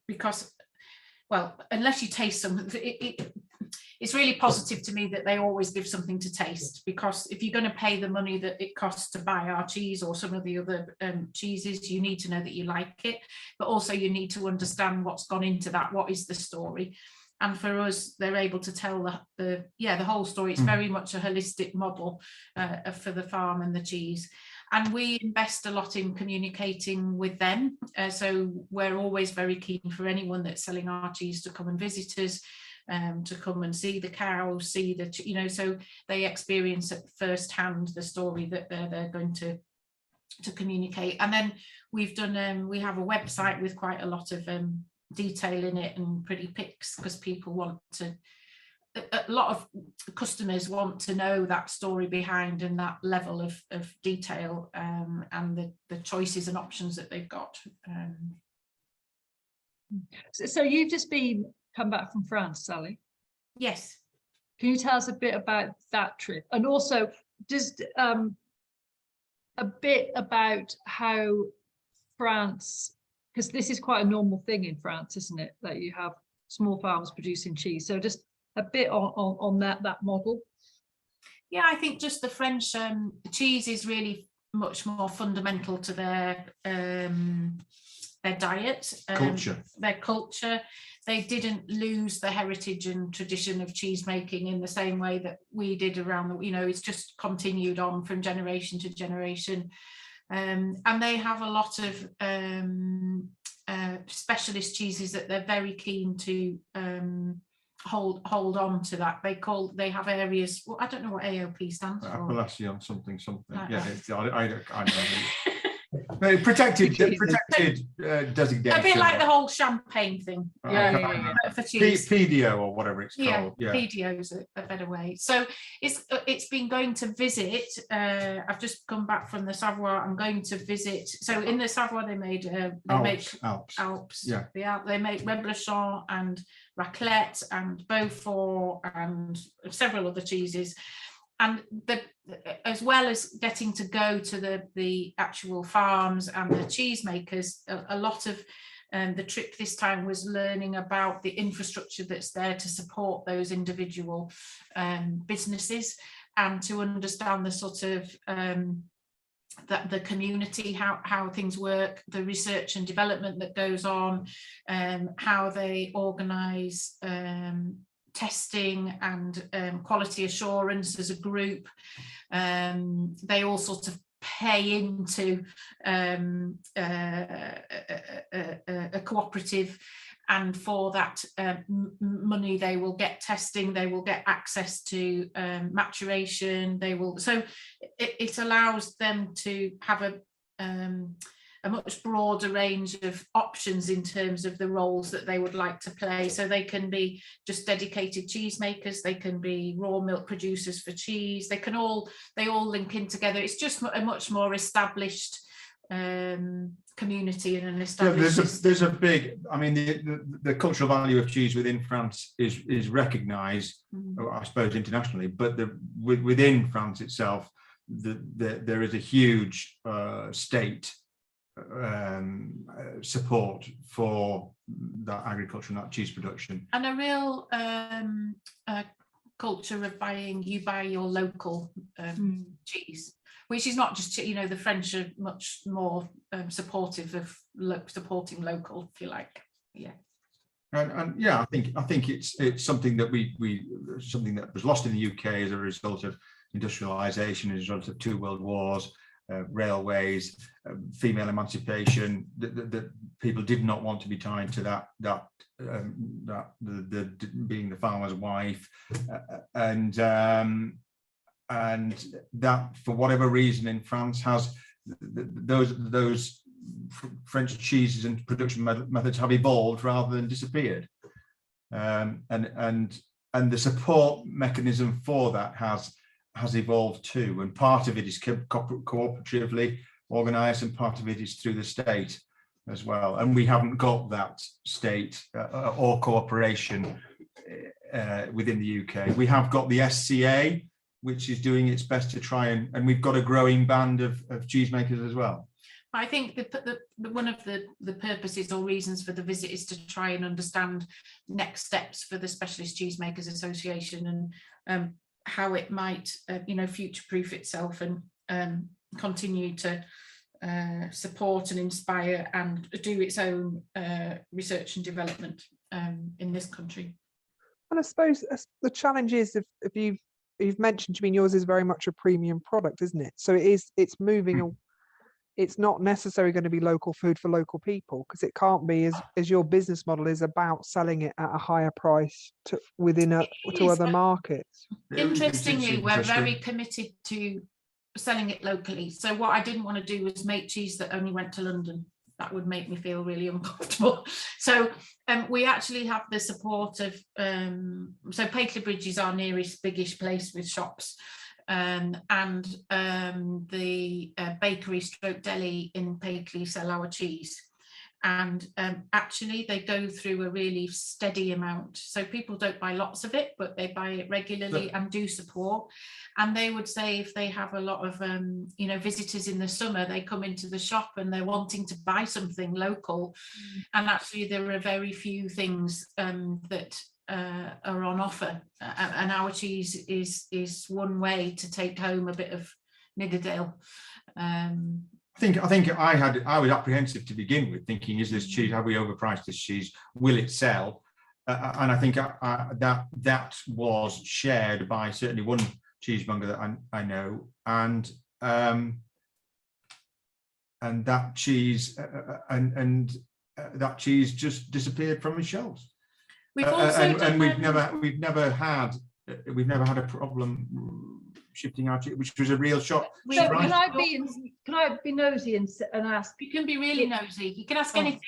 because, well, unless you taste some, it's really positive to me that they always give something to taste, because if you're going to pay the money that it costs to buy our cheese or some of the other cheeses, you need to know that you like it, but also you need to understand what's gone into that, what is the story. And for us, they're able to tell the whole story. It's very much a holistic model for the farm and the cheese. And we invest a lot in communicating with them. So we're always very keen for anyone that's selling our cheese to come and visit us, to come and see the cow, see the, you know, so they experience at firsthand the story that they're going to communicate. And then we've done, we have a website with quite a lot of detail in it and pretty pics, because people want to, a lot of customers want to know that story behind and that level of detail, and the choices and options that they've got. So you've just come back from France, Sally? Yes. Can you tell us a bit about that trip, and also just a bit about how France, because this is quite a normal thing in France, isn't it, that you have small farms producing cheese? So just a bit on that model. Yeah, I think just the French cheese is really much more fundamental to their diet, their culture. They didn't lose the heritage and tradition of cheese making in the same way that we did around the, you know, it's just continued on from generation to generation. And they have a lot of specialist cheeses that they're very keen to hold on to. That they have areas, well, I don't know what AOP stands for. Appellation something. Like yeah, I don't know. Protected designation. A bit like the whole champagne thing. Yeah. For cheese. PDO or whatever it's called. Yeah, PDO is a better way. So it's been going to visit. I've just come back from the Savoie. I'm going to visit. So in the Savoie they made Alps. Yeah. They make Reblochon and raclette and Beaufort and several other cheeses. And as well as getting to go to the actual farms and the cheesemakers, a lot of the trip this time was learning about the infrastructure that's there to support those individual businesses, and to understand the sort of the community, how things work, the research and development that goes on, how they organise testing and quality assurance as a group. They all sort of pay into a cooperative, and for that money they will get testing, they will get access to maturation, so it allows them to have a much broader range of options in terms of the roles that they would like to play. So they can be just dedicated cheesemakers, they can be raw milk producers for cheese, they all link in together. It's just a much more established community and an established. There's a big, I mean, the cultural value of cheese within France is recognised, I suppose, internationally, but within France itself, there is a huge state support for that agriculture and that cheese production, and a real culture of you buy your local cheese, which is not just, you know, the French are much more supportive of supporting local, if you like. Yeah. And yeah, I think it's something that something that was lost in the UK as a result of industrialisation, as a result of 2 world wars, railways, female emancipation. That people did not want to be tied to that being the farmer's wife, and that for whatever reason in France has those French cheeses and production methods have evolved rather than disappeared, and the support mechanism for that has evolved too, and part of it is cooperatively organised and part of it is through the state as well, and we haven't got that state or cooperation within the UK. We have got the SCA, which is doing its best to try and we've got a growing band of cheesemakers as well. I think one of the purposes or reasons for the visit is to try and understand next steps for the Specialist Cheesemakers Association, and how it might, future-proof itself and continue to support and inspire and do its own research and development in this country. And I suppose the challenge is, if you've mentioned, I mean, yours is very much a premium product, isn't it? So it's moving. It's not necessarily going to be local food for local people, because it can't be, as your business model is about selling it at a higher price to other markets. Interestingly, we're very committed to selling it locally. So what I didn't want to do was make cheese that only went to London. That would make me feel really uncomfortable. So we actually have the support of, so Paisley Bridge is our nearest biggish place with shops. And the bakery stroke deli in Paisley sell our cheese, and actually they go through a really steady amount, so people don't buy lots of it, but they buy it regularly and do support. And they would say if they have a lot of visitors in the summer, they come into the shop and they're wanting to buy something local, and actually there are very few things that are on offer, and our cheese is one way to take home a bit of Nidderdale. I think I was apprehensive to begin with, thinking, is this cheese, have we overpriced this cheese, will it sell? And I think that was shared by certainly one cheesemonger that I know, and that cheese that cheese just disappeared from his shelves. We've also we've never had a problem shifting our cheese, which was a real shock. So can I be nosy and ask? You can be really nosy. You can ask anything.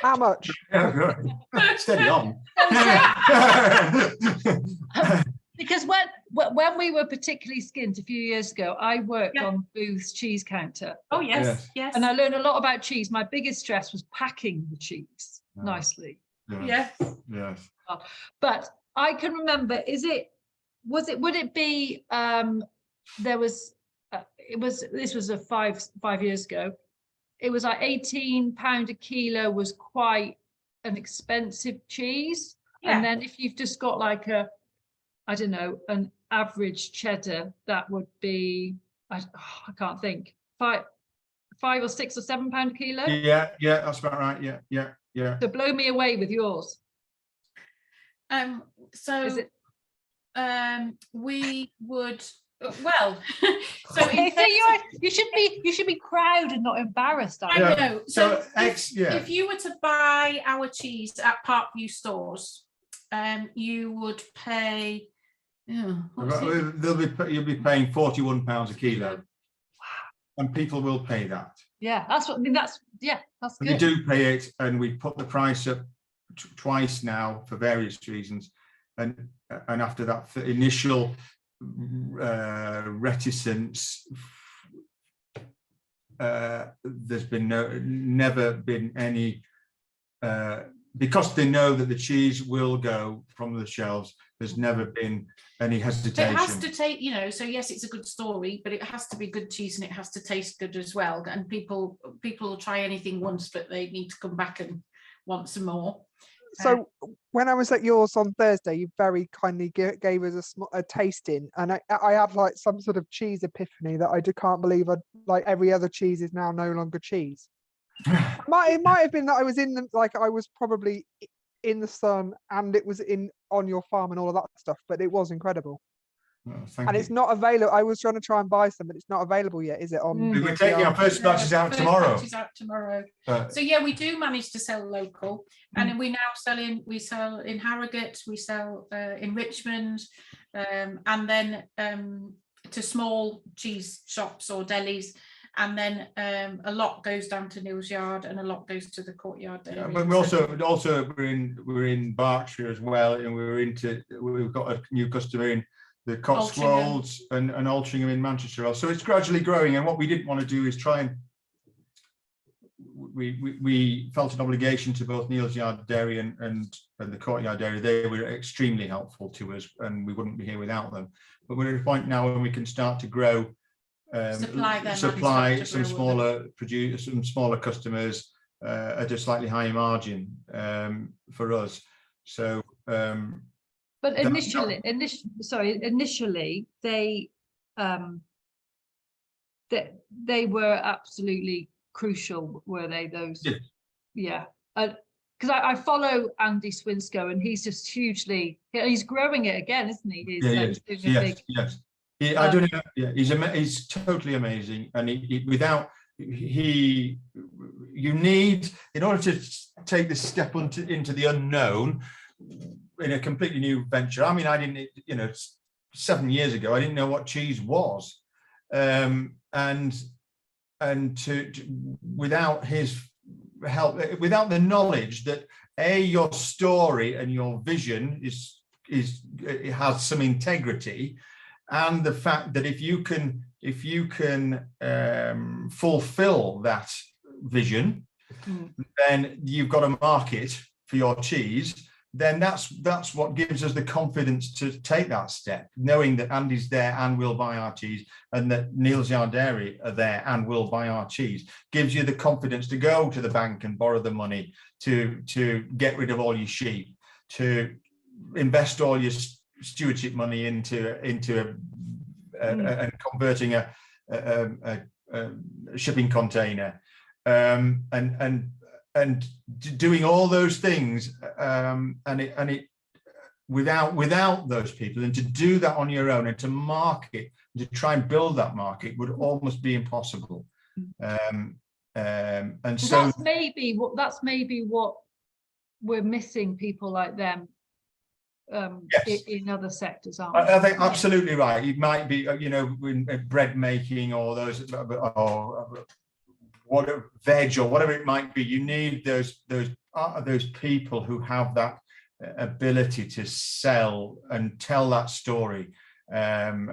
How much? Steady on. Because when we were particularly skint a few years ago, I worked on Booth's cheese counter. Oh yes. And I learned a lot about cheese. My biggest stress was packing the cheese nicely. Yes. But I can remember, would it be this was 5 years ago. It was like £18 a kilo was quite an expensive cheese. And then if you've just got like an average cheddar, that would be, I can't think, £5 or £6 or £7 a kilo. Yeah, that's about right. Yeah. So blow me away with yours. We would so you should be proud and not embarrassed. I know. So if you were to buy our cheese at Parkview stores, you would pay. You'll be paying £41 a kilo, and people will pay that. Yeah, that's what I mean. That's good. They do pay it, and we put the price up twice now for various reasons, and after that initial reticence, there's been never been any, because they know that the cheese will go from the shelves. There's never been any hesitation. It has to take, so yes, it's a good story, but it has to be good cheese and it has to taste good as well. And people will try anything once, but they need to come back and want some more. So when I was at yours on Thursday, you very kindly gave us a tasting, and I had like some sort of cheese epiphany that I just can't believe. Like every other cheese is now no longer cheese. It might have been that I was I was probably in the sun and it was on your farm and all of that stuff, but it was incredible. Thank you. It's not available. I was trying to try and buy some, but it's not available yet, is it? We're taking our first batches out tomorrow. So yeah, we do manage to sell local, and we now we sell in Harrogate, we sell in Richmond, and then to small cheese shops or delis, and then a lot goes down to Neil's Yard, and a lot goes to the Courtyard Dairy. But we're in Berkshire as well, and we've got a new customer in the Cotswolds and Altrincham in Manchester. So it's gradually growing. And what we didn't want to do is try and we felt an obligation to both Neil's Yard Dairy and the Courtyard Dairy. They were extremely helpful to us, and we wouldn't be here without them. But we're at a point now when we can start to grow, supply some smaller producers, some smaller customers at a slightly higher margin for us. So. But initially, they were absolutely crucial, were they? Those, yeah. Because I follow Andy Swinscoe, and he's just he's growing it again, isn't he? Yes. I don't know. Yeah, he's totally amazing, and you need, in order to take this step into the unknown in a completely new venture. I mean, I didn't, 7 years ago, I didn't know what cheese was, and without his help, without the knowledge that your story and your vision it has some integrity, and the fact that if you can fulfill that vision, then you've got a market for your cheese. Then that's what gives us the confidence to take that step, knowing that Andy's there and will buy our cheese, and that Neil's Yard Dairy are there and will buy our cheese. Gives you the confidence to go to the bank and borrow the money, to get rid of all your sheep, to invest all your stewardship money into and converting a shipping container, and doing all those things, and it without those people, and to do that on your own and to market, to try and build that market would almost be impossible. And so that's maybe what we're missing, people like them in other sectors, aren't we? I think absolutely right. It might be, in bread making or those, or whatever, veg or whatever it might be. You need those people who have that ability to sell and tell that story. And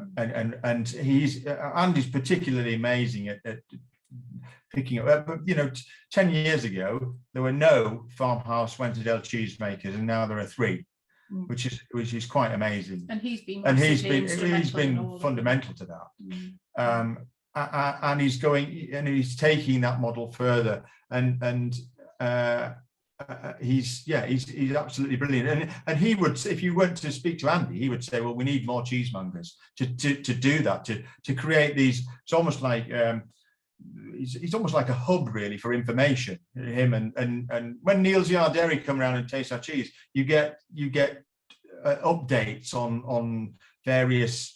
Andy's particularly amazing at picking up. But 10 years ago there were no farmhouse Wensleydale cheesemakers, and now there are 3. Which is quite amazing, and he's been fundamental to that. And he's taking that model further, and he's absolutely brilliant. And he would, if you went to speak to Andy, he would say, well, we need more cheesemongers to do that, to create these. It's almost like he's almost like a hub really for information. Him and when Neil's Yard Dairy come around and taste our cheese, you get updates on various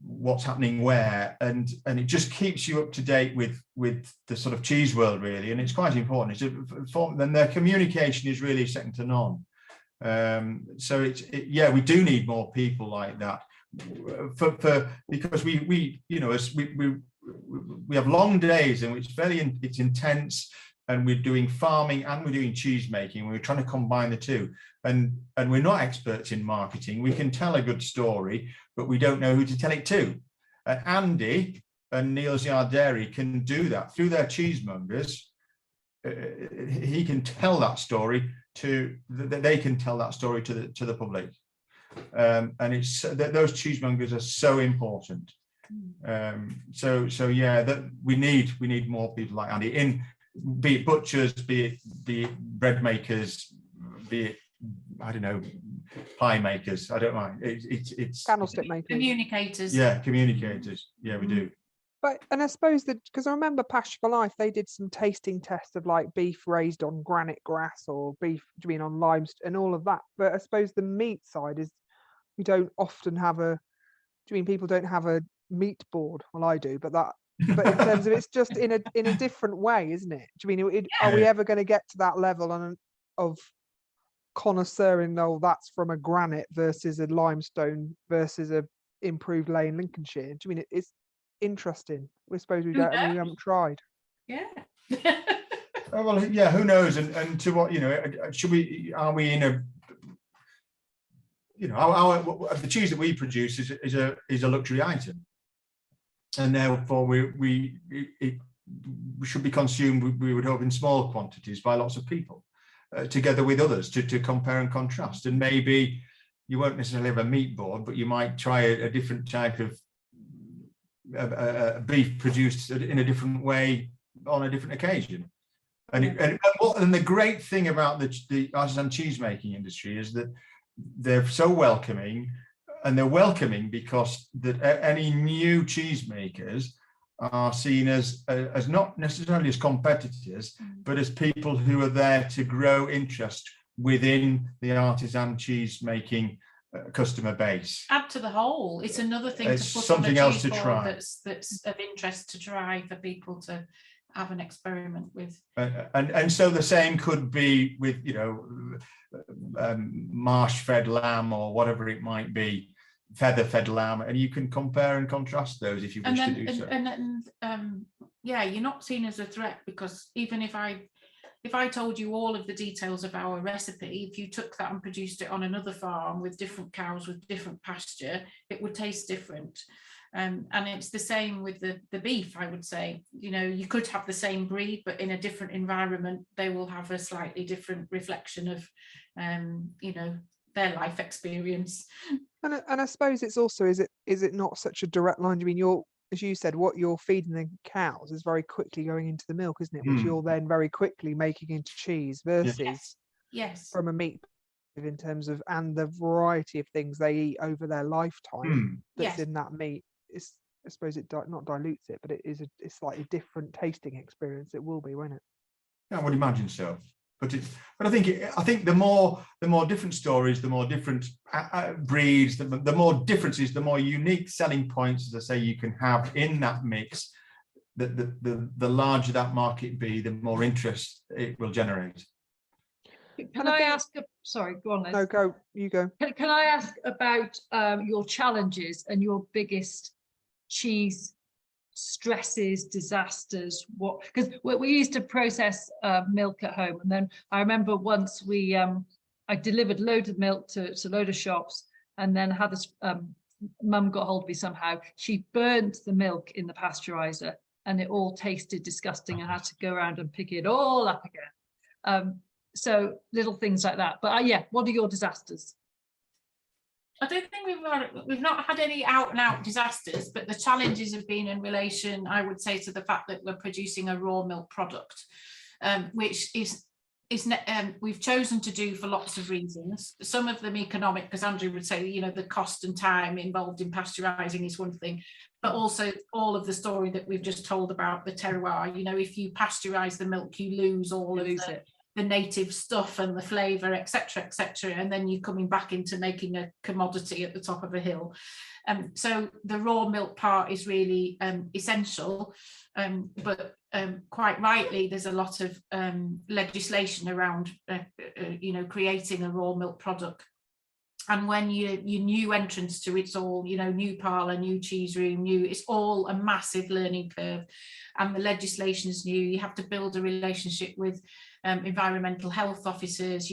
what's happening where, and it just keeps you up to date with the sort of cheese world really, and it's quite important. Then their communication is really second to none. So we do need more people like that because we have long days, and it's intense, and we're doing farming and we're doing cheese making. We're trying to combine the two, and we're not experts in marketing. We can tell a good story, but we don't know who to tell it to. And Andy and Neil's Yard Dairy can do that through their cheesemongers. He can tell that story they can tell that story to the public, and it's those cheesemongers are so important. That we need more people like Andy, be it butchers, be it bread makers, be it I don't know, pie makers. I don't mind. It's Candlestick makers. Communicators. yeah, communicators. Yeah, we do. But, and I suppose that, because I remember Pasture for Life, they did some tasting tests of like beef raised on granite grass or beef, do you mean on limestone and all of that. But I suppose the meat side is, we don't often have a, do you mean people don't have a meat board? Well, I do, but but in terms of, it's just in a different way, isn't it? Do you mean, are we ever going to get to that level of connoisseuring, oh, that's from a granite versus a limestone versus a improved lay in Lincolnshire? Do you mean it's interesting? We suppose we haven't tried. Yeah. Oh, well, yeah, who knows? And to what, are we in a, the cheese that we produce is a luxury item, and therefore it should be consumed, we would hope, in small quantities by lots of people, together with others to compare and contrast. And maybe you won't necessarily have a meat board, but you might try a different type of beef produced in a different way on a different occasion. And the great thing about the artisan cheese making industry is that they're so welcoming, and they're welcoming because that any new cheese makers are seen as not necessarily as competitors, but as people who are there to grow interest within the artisan cheese making customer base. Add to the whole. It's another thing it's to put something on a else cheese to board try. that's of interest to try for people to have an experiment with. And so the same could be with marsh fed lamb or whatever it might be, feather fed lamb, and you can compare and contrast those if you wish to do so. And you're not seen as a threat, because even if I told you all of the details of our recipe, if you took that and produced it on another farm with different cows with different pasture, it would taste different. And it's the same with the beef, I would say. You could have the same breed, but in a different environment, they will have a slightly different reflection of, their life experience. And I suppose it's also, is it not such a direct line? I mean, as you said, what you're feeding the cows is very quickly going into the milk, isn't it? Which you're then very quickly making into cheese versus yes. from a meat, in terms of, and the variety of things they eat over their lifetime that's in that meat. I suppose it not dilutes it, but it is a slightly different tasting experience. It will be, won't it? I would imagine so. But I think the more different stories, the more different breeds, the more differences, the more unique selling points, as I say, you can have in that mix. The larger that market be, the more interest it will generate. Can I ask? Sorry, go on, Liz. No, you go. Can I ask about your challenges and your biggest cheese stresses, disasters? What, because we used to process milk at home, and then I remember once I delivered loads of milk to a load of shops, and then had this mum got hold of me somehow. She burnt the milk in the pasteurizer, and it all tasted disgusting. I had to go around and pick it all up again. So little things like that. But what are your disasters? I don't think we've not had any out and out disasters, but the challenges have been in relation, I would say, to the fact that we're producing a raw milk product, which we've chosen to do for lots of reasons. Some of them economic, because Andrew would say, the cost and time involved in pasteurising is one thing, but also all of the story that we've just told about the terroir. If you pasteurise the milk, you lose all of the native stuff and the flavour, etc., and then you're coming back into making a commodity at the top of a hill. So the raw milk part is really essential, but quite rightly, there's a lot of legislation around creating a raw milk product. And when you new entrants to it's all, new parlour, new cheese room, it's all a massive learning curve, and the legislation is new. You have to build a relationship with environmental health officers.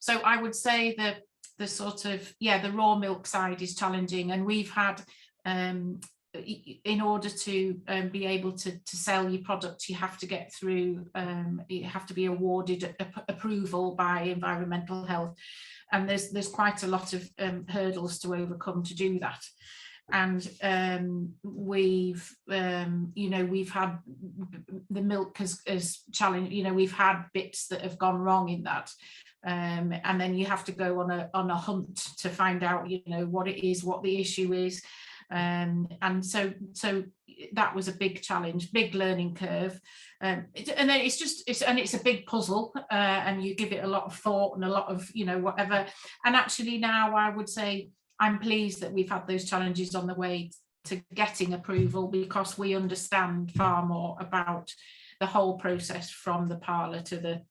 So I would say that the sort of, the raw milk side is challenging, and we've had, in order to be able to sell your product, you have to get through, you have to be awarded approval by environmental health. And there's quite a lot of hurdles to overcome to do that. and we've we've had the milk as challenge. We've had bits that have gone wrong in that, and then you have to go on a hunt to find out what it is, what the issue is, and so that was a big challenge, big learning curve, and then it's a big puzzle, and you give it a lot of thought and a lot of whatever. And actually now I would say I'm pleased that we've had those challenges on the way to getting approval, because we understand far more about the whole process from the parlour to the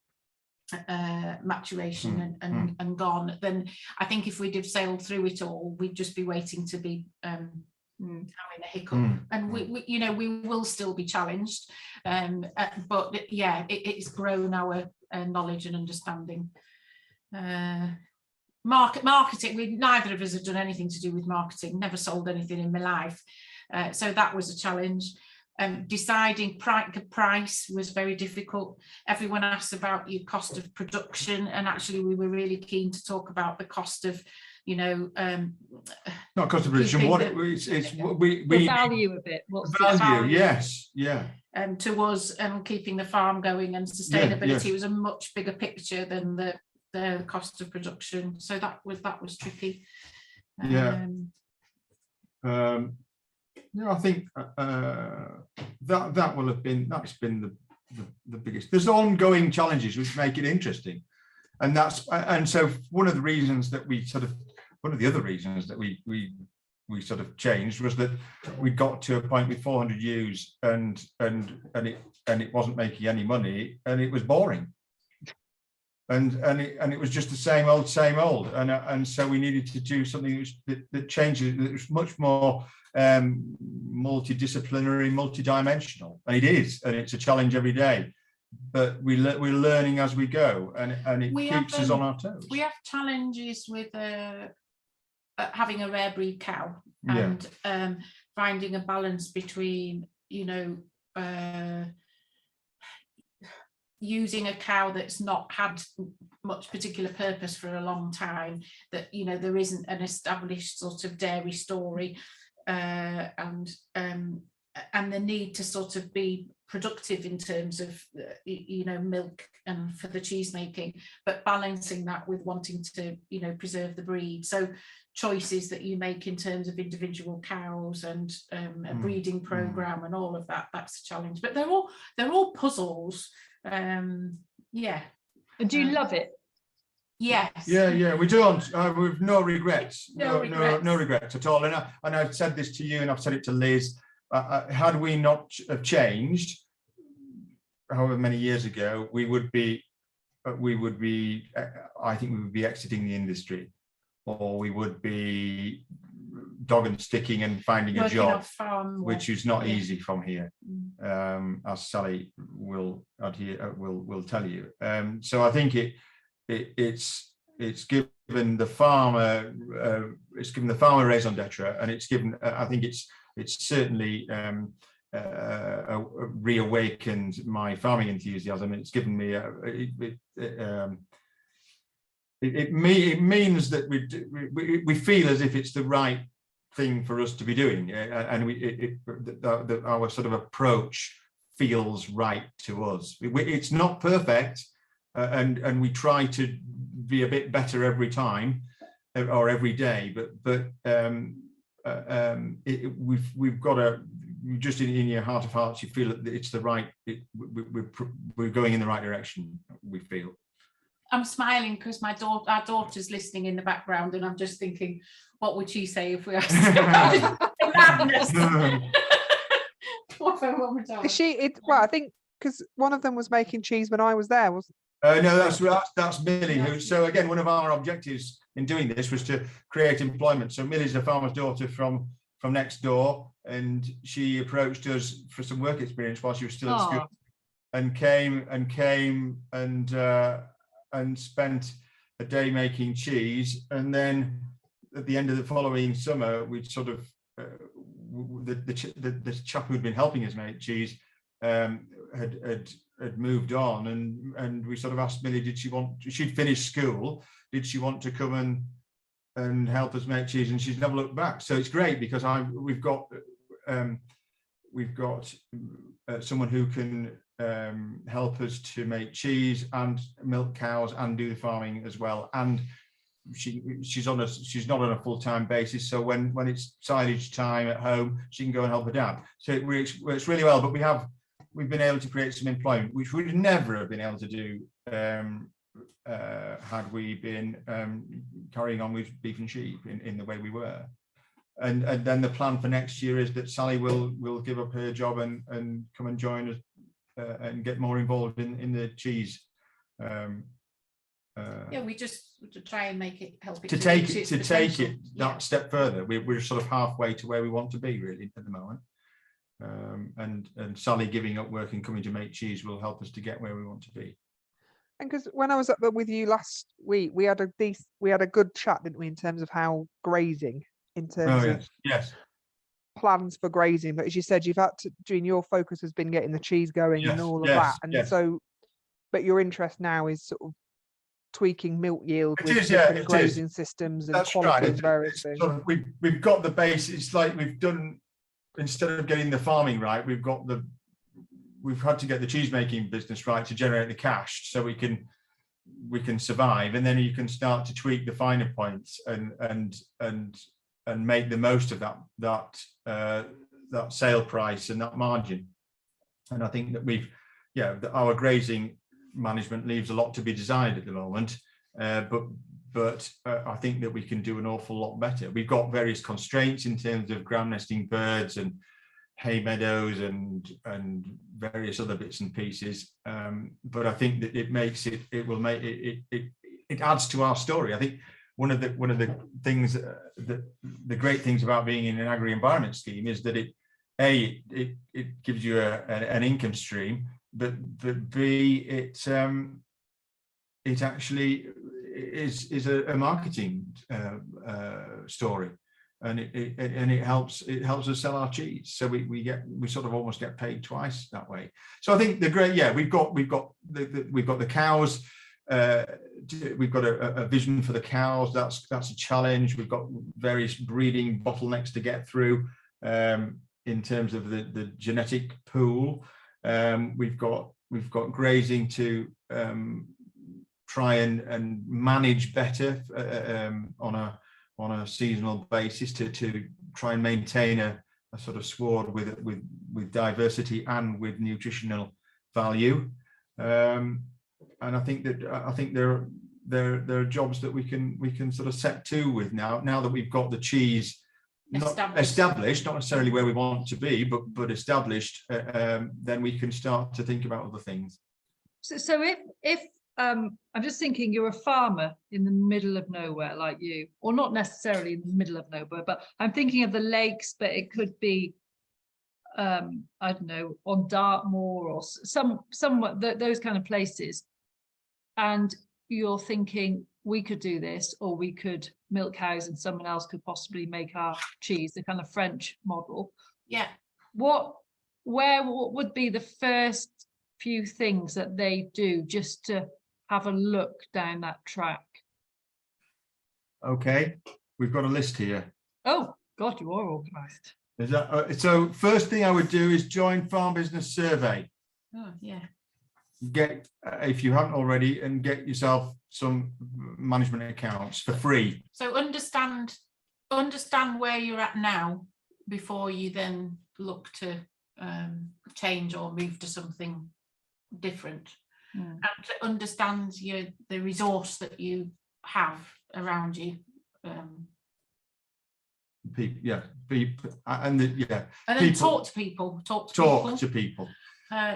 maturation and gone. Then I think if we'd have sailed through it all, we'd just be waiting to be having a hiccup. And we will still be challenged, but yeah, it's grown our knowledge and understanding. Marketing, neither of us have done anything to do with marketing, never sold anything in my life, so that was a challenge. Deciding price was very difficult. Everyone asks about your cost of production, and actually we were really keen to talk about the cost of not cost of production, the value of it. What's the value? Yes, yeah. To us, keeping the farm going and sustainability was a much bigger picture than the cost of production, so that was tricky. I think that's been the biggest. There's ongoing challenges which make it interesting, and so one of the other reasons that we sort of changed was that we got to a point with 400 ewes and it wasn't making any money, and it was boring. And it was just the same old, and so we needed to do something that changes, that was much more multidisciplinary, multidimensional, and it is, and it's a challenge every day. But we're learning as we go, and it keeps us on our toes. We have challenges with having a rare breed cow, and finding a balance between using a cow that's not had much particular purpose for a long time, that there isn't an established sort of dairy story, and the need to sort of be productive in terms of milk and for the cheese making, but balancing that with wanting to preserve the breed. So choices that you make in terms of individual cows and a breeding program and all of that's a challenge, but they're all puzzles. And do you love it? Yes. Yeah, we don't. We've no regrets. No regrets at all. And I've said this to you, and I've said it to Liz. Had we not have changed, however many years ago, I think we would be exiting the industry, or we would be dog and sticking and finding a job, which is not easy from here, as Sally will tell you. So I think it's given the farmer raison d'etre, and it's given, I think it's certainly reawakened my farming enthusiasm. It's given me it means that we feel as if it's the right thing for us to be doing, and our sort of approach feels right to us. It's not perfect, and we try to be a bit better every time or every day, but we've got to, just in your heart of hearts, you feel that it's the right, we're going in the right direction, we feel. I'm smiling because our daughter's listening in the background, and I'm just thinking, what would she say if we asked her about madness? Well, I think because one of them was making cheese when I was there, wasn't no, that's Millie, who, so again, one of our objectives in doing this was to create employment. So Millie's a farmer's daughter from next door, and she approached us for some work experience while she was still at school, and came and spent a day making cheese. And then at the end of the following summer, we'd sort of the chap who'd been helping us make cheese had moved on, and we sort of asked Millie, she'd finished school, did she want to come help us make cheese, and she's never looked back. So it's great because we've got someone who can help us to make cheese and milk cows and do the farming as well. And she's not on a full-time basis, so when it's silage time at home, she can go and help her dad. So it works really well. But we've been able to create some employment, which we'd never have been able to do had we been carrying on with beef and sheep in the way we were. And then the plan for next year is that Sally will give up her job and come and join us and get more involved in the cheese. We just to try and make it help it to take it potential. that step further. We're sort of halfway to where we want to be really at the moment. And Sally giving up work and coming to make cheese will help us to get where we want to be. And because when I was up there with you last week, we had a good chat, didn't we, in terms of how grazing, in terms of yes, plans for grazing. But as you said, you've had to, Jean, your focus has been getting the cheese going and all of that. And so, but your interest now is sort of tweaking milk yield with different grazing systems and quality and various things. Sort of, we've got the base. It's like we've done, instead of getting the farming right, we've had to get the cheese making business right to generate the cash so we can survive, and then you can start to tweak the finer points and make the most of that sale price and that margin. And I think that our grazing management leaves a lot to be desired at the moment, but I think that we can do an awful lot better. We've got various constraints in terms of ground nesting birds and hay meadows and various other bits and pieces, but I think that it adds to our story. I think one of the things the great things about being in an agri-environment scheme is that it gives you an income stream, but B, it actually is a marketing story. And it helps us sell our cheese, so we sort of almost get paid twice that way. So I think we've got the cows. We've got a vision for the cows. That's a challenge. We've got various breeding bottlenecks to get through in terms of the genetic pool. We've got grazing to try and manage better on a seasonal basis to try and maintain a sort of sward with diversity and with nutritional value. And I think there are jobs that we can sort of set to with now that we've got the cheese established, not necessarily where we want to be, but established. Then we can start to think about other things. So if I'm just thinking, you're a farmer in the middle of nowhere like you, or not necessarily in the middle of nowhere, but I'm thinking of the lakes, but it could be, I don't know, on Dartmoor or somewhat those kind of places. And you're thinking, we could do this, or we could milk cows and someone else could possibly make our cheese, the kind of French model. Yeah. What would be the first few things that they do just to have a look down that track? Okay, we've got a list here. Oh God, you are organised. Is that so? First thing I would do is join Farm Business Survey. Oh yeah. Get if you haven't already, and get yourself some management accounts for free. So understand where you're at now before you then look to change or move to something different. And to understand the resource that you have around you. People, and then people, talk to people. Talk to people.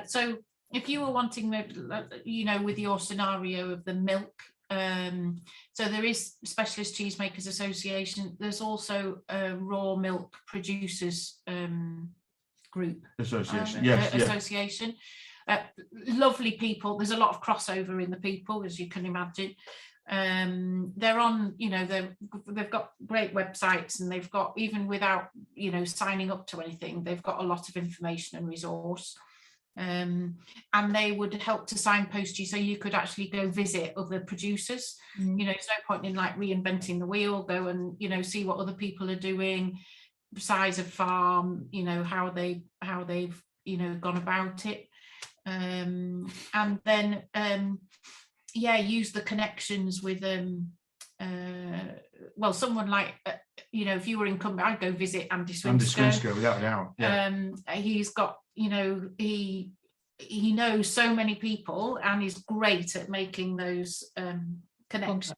So if you were wanting, with your scenario of the milk, so there is Specialist Cheesemakers Association. There's also a Raw Milk Producers group association. Lovely people. There's a lot of crossover in the people, as you can imagine. They're on, they've got great websites, and they've got, even without signing up to anything, they've got a lot of information and resource. and they would help to signpost you so you could actually go visit other producers. You know, there's no point in like reinventing the wheel. Go and, you know, see what other people are doing, size of farm, you know, how they've you know, gone about it, and then use the connections with well, someone like you know, if you were in Cumbria, I'd go visit Andy Swinscoe, without a doubt. He's got, you know, he knows so many people and he's great at making those connections.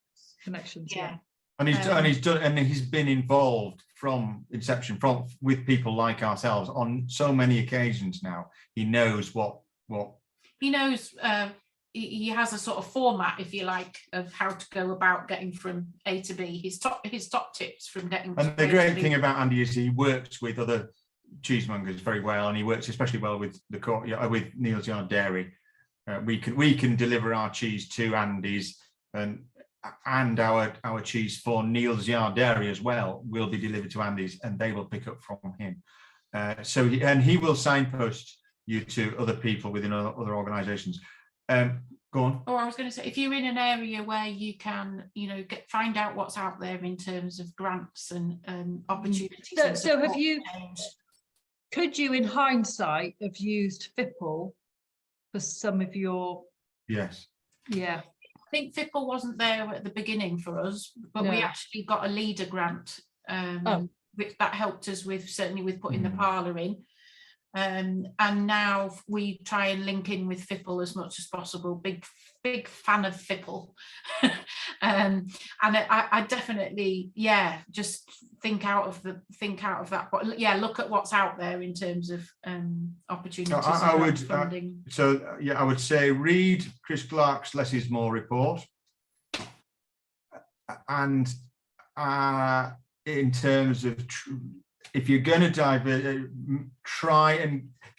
Yeah. And he's been involved from inception, with people like ourselves on so many occasions now. He knows what he knows. He has a sort of format, if you like, of how to go about getting from A to B. His top tips from getting. And the great thing about Andy is he works with other cheesemongers very well, and he works especially well with with Neil's Yard Dairy. We can deliver our cheese to Andy's, and our cheese for Neil's Yard Dairy as well will be delivered to Andy's, and they will pick up from him. So he will signpost you to other people within other organisations. Go on. Oh, I was going to say, if you're in an area where you can, you know, find out what's out there in terms of grants and opportunities. So could you, in hindsight, have used FIPL for some of your? Yes. Yeah. I think FIPL wasn't there at the beginning for us, but we actually got a leader grant, which that helped us certainly with putting the parlour in. And now we try and link in with FIPL as much as possible. Big fan of FIPL. And I definitely just think out of that, but look at what's out there in terms of opportunities. I would say read Chris Clark's Less is More report, and in terms of if you're going to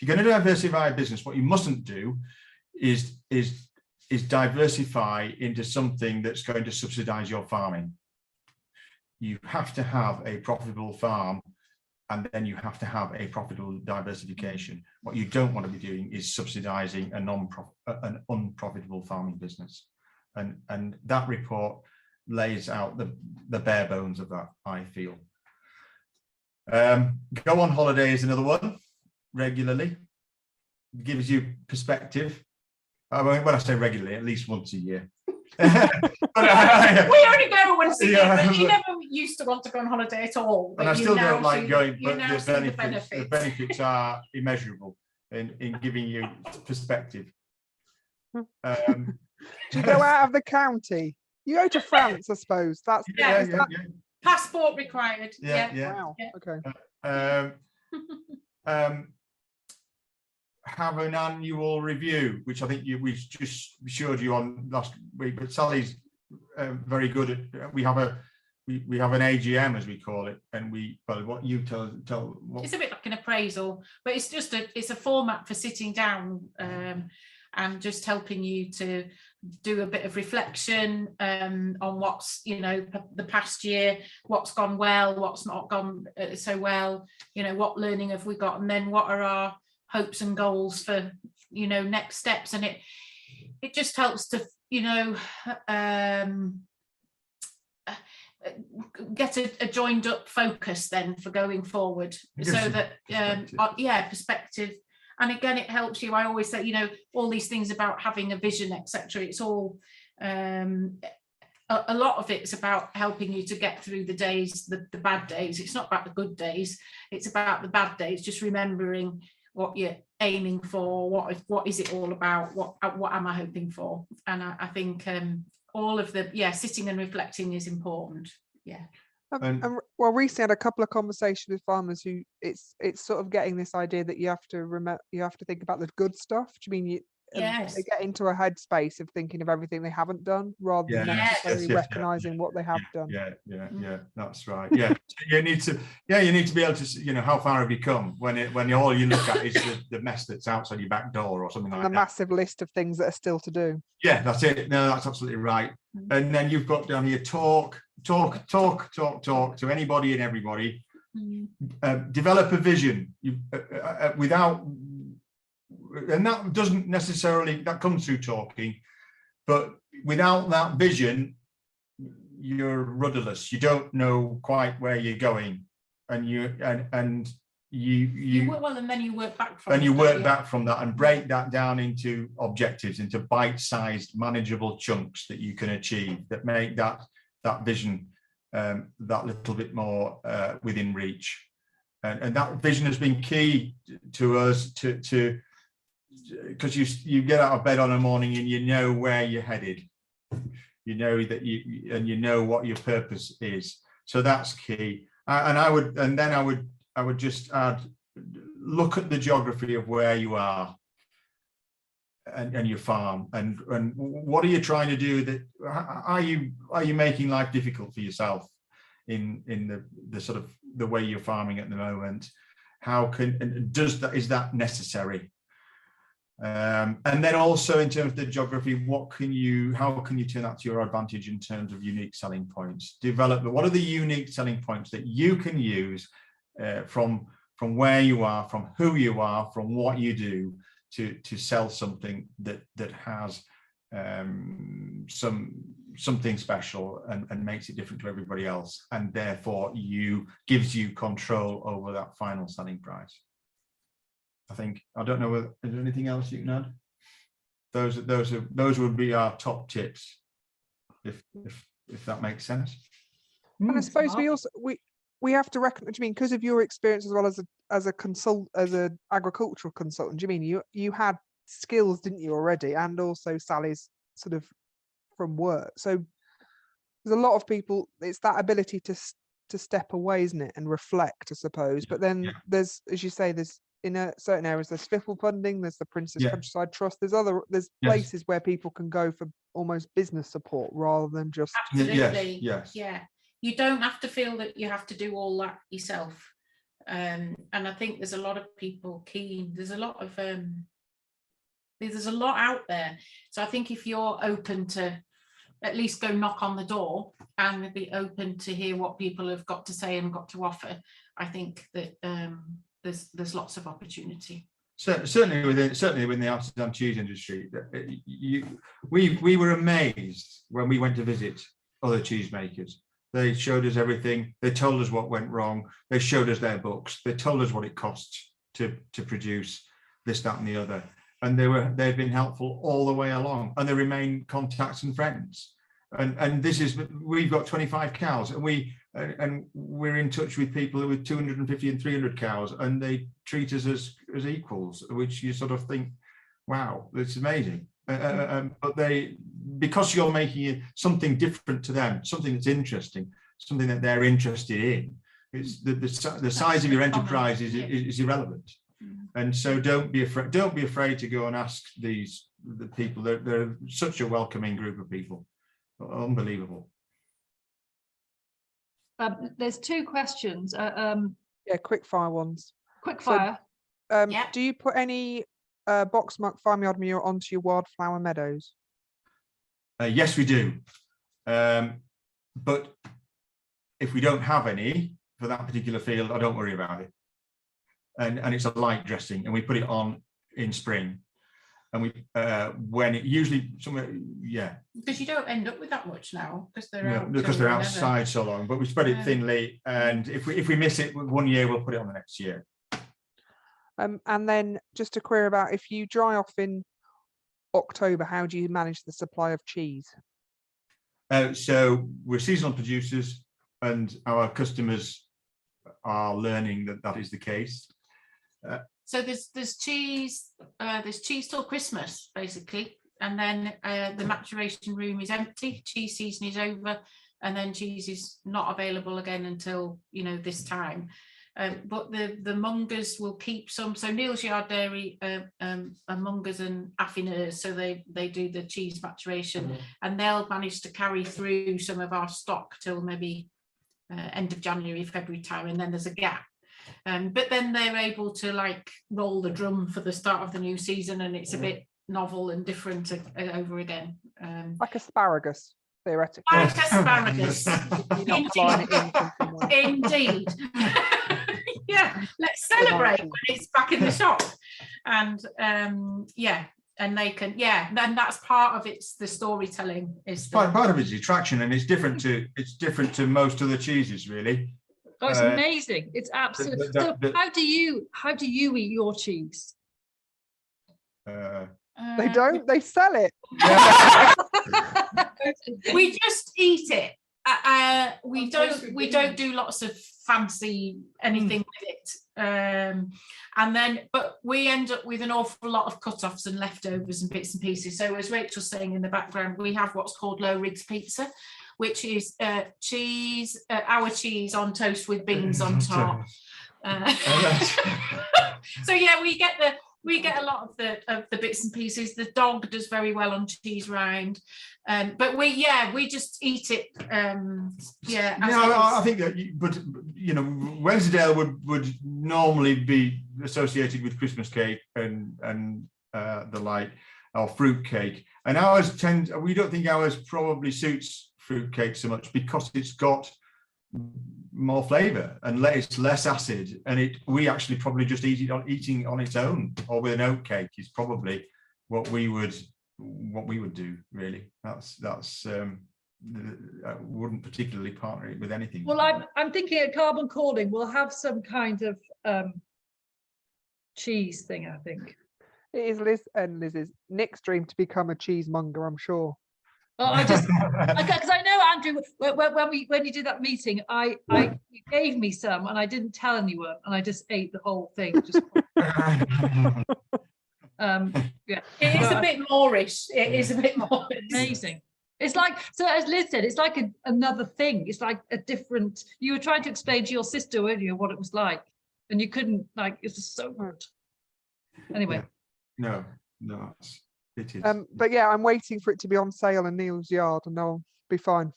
diversify a business, what you mustn't do is diversify into something that's going to subsidize your farming. You have to have a profitable farm, and then you have to have a profitable diversification. What you don't want to be doing is subsidizing an unprofitable farming business. And that report lays out the bare bones of that, I feel. Go on holiday is another one, regularly. Gives you perspective. I mean, when I say regularly, at least once a year. We only go once a year, but you never used to want to go on holiday at all. And I still don't like going, but the benefits are immeasurable in giving you perspective. Do you go out of the county? You go to France, I suppose. That's passport required. Wow. Okay. Have an annual review, which I think we just showed you on last week. But Sally's very good at. We have an AGM, as we call it, and what you tell. It's a bit like an appraisal, but it's just a format for sitting down and just helping you to do a bit of reflection on what's, you know, the past year, what's gone well, what's not gone so well, you know, what learning have we got, and then what are our hopes and goals for, you know, next steps. And it just helps to, you know, get a joined up focus then for going forward, so that perspective. And again, it helps you. I always say, you know, all these things about having a vision, etc. It's all a lot of it's about helping you to get through the days, the bad days. It's not about the good days. It's about the bad days. Just remembering what you're aiming for. What is it all about? What am I hoping for? And I think all of sitting and reflecting is important. Yeah. Well, recently I had a couple of conversations with farmers who it's sort of getting this idea that you have to think about the good stuff. Do you mean they get into a headspace of thinking of everything they haven't done rather than necessarily recognizing what they have done? Yeah, that's right. Yeah, you need to be able to, you know, how far have you come when all you look at is the mess that's outside your back door or something like that. The massive list of things that are still to do. Yeah, that's it. No, that's absolutely right. And then you've got down here talk to anybody and everybody. Develop a vision. and that doesn't necessarily, that comes through talking, but without that vision, you're rudderless. You don't know quite where you're going, and you well, and then you work back from and you work back from that and break that down into objectives, into bite-sized, manageable chunks that you can achieve, that make that vision that little bit more within reach. And that vision has been key to us to because you get out of bed on a morning and you know where you're headed. You know that you know what your purpose is. So that's key. I would just add, look at the geography of where you are and your farm, and what are you trying to do? That are you making life difficult for yourself in the sort of the way you're farming at the moment? Is that necessary? And then also in terms of the geography, how can you turn that to your advantage in terms of unique selling points? What are the unique selling points that you can use from where you are, from who you are, from what you do to sell something that has something special and makes it different to everybody else, and therefore gives you control over that final selling price. I don't know whether is there anything else you can add. Those would be our top tips, if that makes sense. And I suppose we have to recognize, I mean, because of your experience as well as an agricultural consultant, do you mean you had skills, didn't you, already, and also Sally's sort of from work. So there's a lot of people, it's that ability to step away, isn't it, and reflect, I suppose. But then there's, as you say, there's in certain areas, there's FIFL funding, there's the Princess Countryside Trust, there's places where people can go for almost business support rather than just you don't have to feel that you have to do all that yourself. And I think there's a lot of people keen. There's a lot out there. So I think if you're open to at least go knock on the door and be open to hear what people have got to say and got to offer, I think that there's lots of opportunity. Certainly within the artisan cheese industry, we were amazed when we went to visit other cheesemakers. They showed us everything. They told us what went wrong. They showed us their books. They told us what it costs to produce this, that, and the other. And they've been helpful all the way along, and they remain contacts and friends. And we've got 25 cows, and we're in touch with people with 250 and 300 cows, and they treat us as equals, which you sort of think, wow, it's amazing. But because you're making something different to them, something that's interesting, something that they're interested in, it's the size of your enterprise is irrelevant. And so don't be afraid to go and ask the people. They're such a welcoming group of people. Unbelievable. There's two questions. Quick fire ones. Quick fire. Do you put any box muck farmyard manure onto your wildflower meadows? Yes, we do. But if we don't have any for that particular field, I don't worry about it. And it's a light dressing, and we put it on in spring. And we when it usually somewhere, because you don't end up with that much now because they're outside so long. But we spread it thinly, and if we miss it 1 year, we'll put it on the next year. And then just a query about, if you dry off in October, how do you manage the supply of cheese? So we're seasonal producers, and our customers are learning that is the case. So there's cheese till Christmas basically, and then the maturation room is empty. Cheese season is over, and then cheese is not available again until this time. But the mongers will keep some. So Neil's Yard Dairy are mongers and affineurs, so they do the cheese maturation, and they'll manage to carry through some of our stock till maybe end of January, February time, and then there's a gap. But then they're able to roll the drum for the start of the new season, and it's a bit novel and different over again. Like asparagus, theoretically. Like asparagus. Indeed. Yeah, let's celebrate when it's back in the shop. and yeah, and they can, yeah, then that's part of it's the storytelling is Part of it is the attraction, and it's different to most other cheeses, really. Oh, it's amazing. It's absolutely. So how do you eat your cheese? They don't. They sell it. We just eat it. We don't do lots of fancy anything with it. And then, but we end up with an awful lot of cut-offs and leftovers and bits and pieces. So as Rachel's saying in the background, we have what's called low rigs pizza, which is cheese, our cheese on toast with beans on top. So yeah, we get a lot of the bits and pieces. The dog does very well on cheese round, but we just eat it. I think that, but you know, Wensleydale would normally be associated with Christmas cake and the like, or fruit cake, and we don't think ours probably suits fruit cake so much because it's got more flavour and it's less acid, and we actually probably just eating on its own, or with an oat cake is probably what we would do, really. That's I wouldn't particularly partner it with anything. Well, I'm thinking at Carbon Calling we'll have some kind of cheese thing, I think. It is Liz and Liz's Nick's dream to become a cheesemonger, I'm sure. Oh, because I know, Andrew, when you did that meeting, you gave me some and I didn't tell anyone, and I just ate the whole thing. Yeah, it is a bit Moorish. It is a bit more amazing. It's like, so as Liz said, it's like another thing. It's like a different. You were trying to explain to your sister earlier what it was like, and you couldn't. Like, it was so good. Anyway. No, it is. But yeah, I'm waiting for it to be on sale in Neil's yard, and I'll be fine.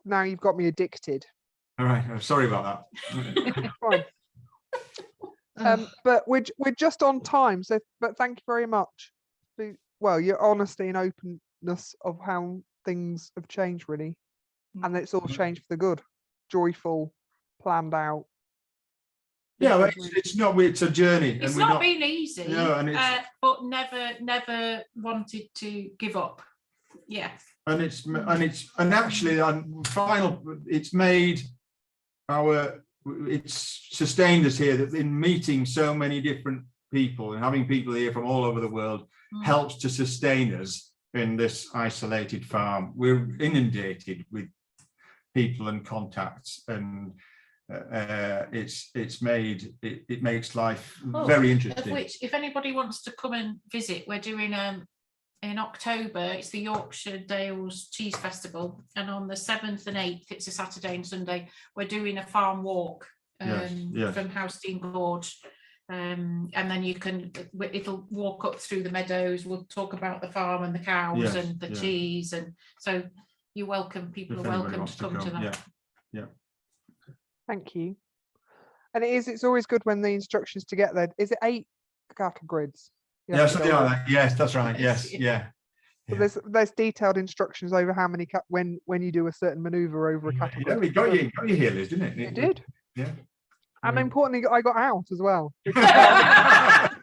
Now you've got me addicted. All right, I'm sorry about that. Fine. But we're just on time, so but thank you very much. Well, your honesty and openness of how things have changed, really, and it's all changed for the good, joyful, planned out. Yeah, well, it's a journey. It's not been easy. No, and but never wanted to give up. Yeah. And actually on final, it's sustained us here, that in meeting so many different people and having people here from all over the world helps to sustain us in this isolated farm. We're inundated with people and contacts, and it makes life very interesting. Of which, if anybody wants to come and visit, we're doing in October, it's the Yorkshire Dales Cheese Festival, and on the 7th and 8th, it's a Saturday and Sunday, we're doing a farm walk from Housestein Gorge, and then it'll walk up through the meadows. We'll talk about the farm and the cows and the cheese, and so you're welcome. People are welcome to come to that. Yeah. Thank you. And it's always good when the instructions to get there. Is it 8 cattle grids? Yeah, something like that. Yes, that's right. Yes, yeah. So there's detailed instructions over how many when you do a certain maneuver over a cattle grid. We got you here, Liz, didn't it? It did. Yeah. And importantly, I got out as well. Back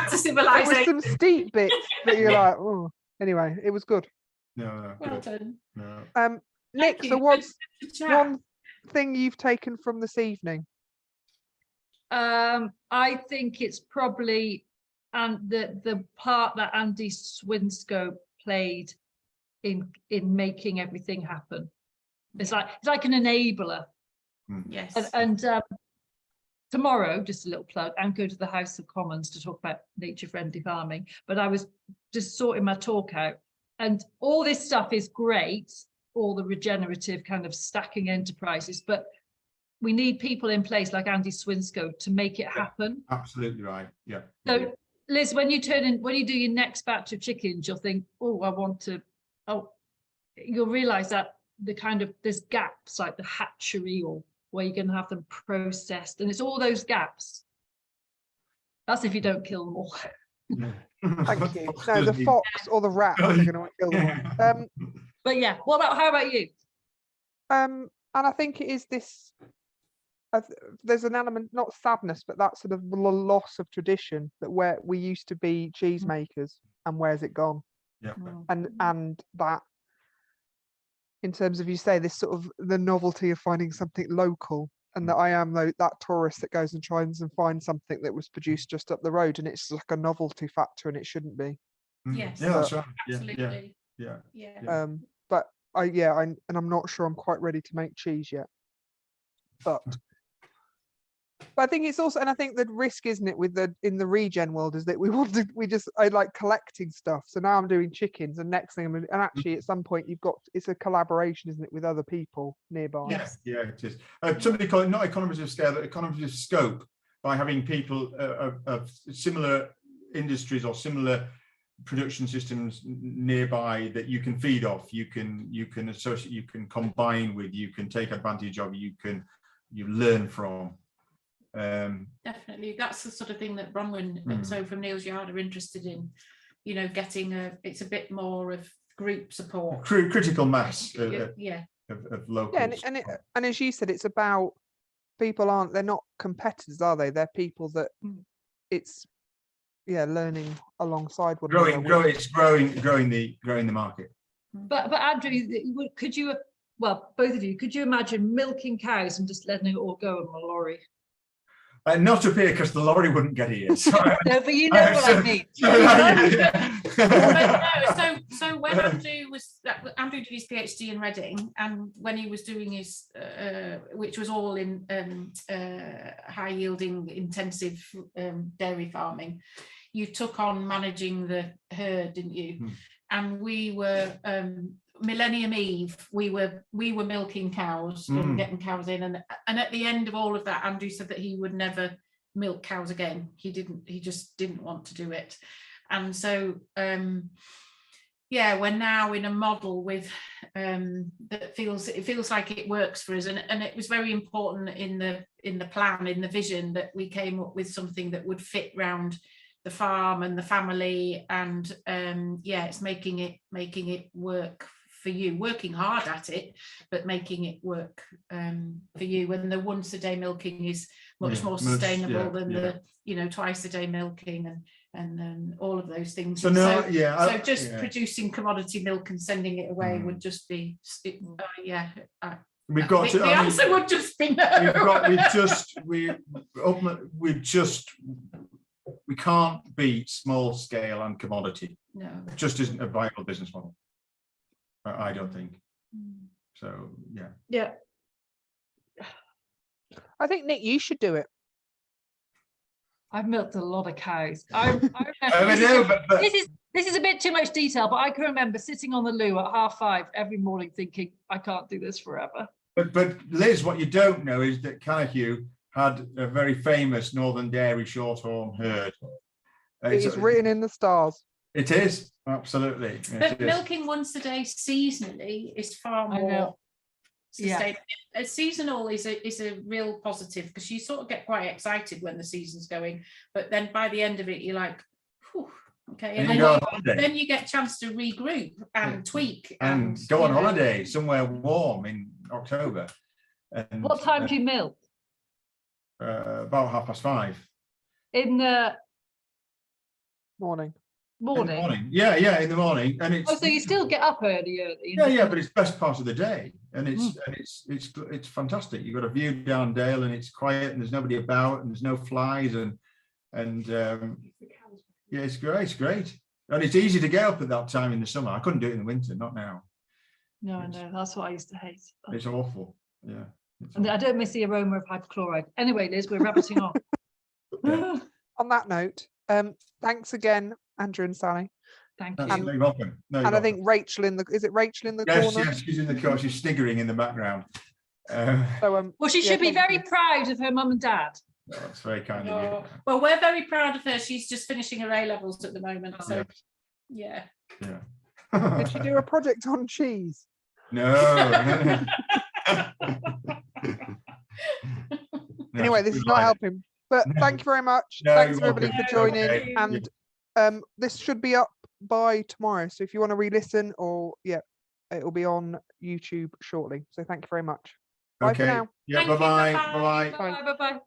to civilization. There were some steep bits that you're like, oh. Anyway, it was good. No. Well done. No. Nick, so what's one thing you've taken from this evening? I think it's probably the part that Andy Swinscoe played in making everything happen. It's like an enabler. Yes. And tomorrow, just a little plug, I'm going to the House of Commons to talk about nature-friendly farming. But I was just sorting my talk out, and all this stuff is great, all the regenerative kind of stacking enterprises, but we need people in place like Andy Swinscoe to make it happen. Absolutely right. Yeah. So Liz, when you do your next batch of chickens, you'll think, you'll realize that there's gaps like the hatchery or where you're going to have them processed, and it's all those gaps. That's if you don't kill them all. Thank you. No, the fox or the rat are going to kill them. But yeah, how about you? And I think it is this there's an element, not sadness, but that sort of loss of tradition, that where we used to be cheese makers, and where's it gone? Yeah. And that, in terms of, you say, this sort of the novelty of finding something local, and that I am that tourist that goes and tries and finds something that was produced just up the road, and it's like a novelty factor, and it shouldn't be. Yes. Yeah, that's right. Absolutely. Yeah. But I'm not sure I'm quite ready to make cheese yet. But I think it's also, and I think the risk, isn't it, with in the ReGen world, is that I like collecting stuff. So now I'm doing chickens, and next thing and actually at some point it's a collaboration, isn't it, with other people nearby. Yes, yeah, it is. Somebody call it not economies of scale, but economies of scope, by having people of similar industries or similar production systems nearby that you can feed off, you can associate, you can combine with, you can take advantage of, you learn from. Definitely, that's the sort of thing that Bronwyn and so from Neil's Yard are interested in, getting it's a bit more of group support, critical mass of locals. Yeah, and as you said, it's about people they're not competitors, are they? They're people that it's learning alongside one another. It's growing the market. But Andrew, could you, well, both of you, could you imagine milking cows and just letting it all go on a lorry? Not up here, because the lorry wouldn't get here. So, no, but you know what I mean. So when Andrew did his PhD in Reading, and when he was doing his, which was all in high yielding intensive dairy farming, you took on managing the herd, didn't you? And we were Millennium Eve, we were milking cows and getting cows in, and at the end of all of that, Andrew said that he would never milk cows again. He just didn't want to do it. And so we're now in a model with that feels like it works for us, and it was very important in the plan, in the vision, that we came up with something that would fit round the farm and the family, and it's making it work for you, working hard at it, but making it work for you. And the once a day milking is much more sustainable than the twice a day milking and all of those things. So producing commodity milk and sending it away would just be we've got the answer would just be no. We can't beat small scale and commodity. No, it just isn't a viable business model, I don't think. So yeah, I think, Nick, you should do it. I've milked a lot of cows. This is a bit too much detail, but I can remember sitting on the loo at 5:30 every morning thinking, I can't do this forever. But Liz, what you don't know is that Canachue had a very famous Northern Dairy Shorthorn herd. It's written in the stars. It is, absolutely. But milking once a day seasonally is far more sustainable. Seasonal is a real positive, because you sort of get quite excited when the season's going, but then by the end of it you're like, whew, okay, and then you get a chance to regroup and tweak and go on holiday somewhere warm in October. And what time do you milk? About 5:30. In the morning. Yeah, in the morning. And it's so you still get up early. Yeah, but it's best part of the day, and it's fantastic. You've got a view down Dale, and it's quiet, and there's nobody about, and there's no flies, and it's great, and it's easy to get up at that time in the summer. I couldn't do it in the winter, not now. No, I know, that's what I used to hate. It's awful. Yeah. And I don't miss the aroma of hypochlorite. Anyway, Liz, we're rabbiting on. On that note, thanks again, Andrew and Sally. Thank you. You're welcome. I think Rachel is it Rachel in the corner? Yes, she's in the corner. She's sniggering in the background. Well, she should be very proud of her mum and dad. Oh, that's very kind of you. Well, we're very proud of her. She's just finishing her A-levels at the moment. So, yeah. Did she do a project on cheese? No. Anyway, this is not helping. But thank you very much. Thanks everybody for joining. Okay. And this should be up by tomorrow. So if you want to re-listen, or it'll be on YouTube shortly. So thank you very much. Bye for Okay. now. Yeah. Thank you, Bye-bye. bye-bye. Bye-bye. Bye bye bye.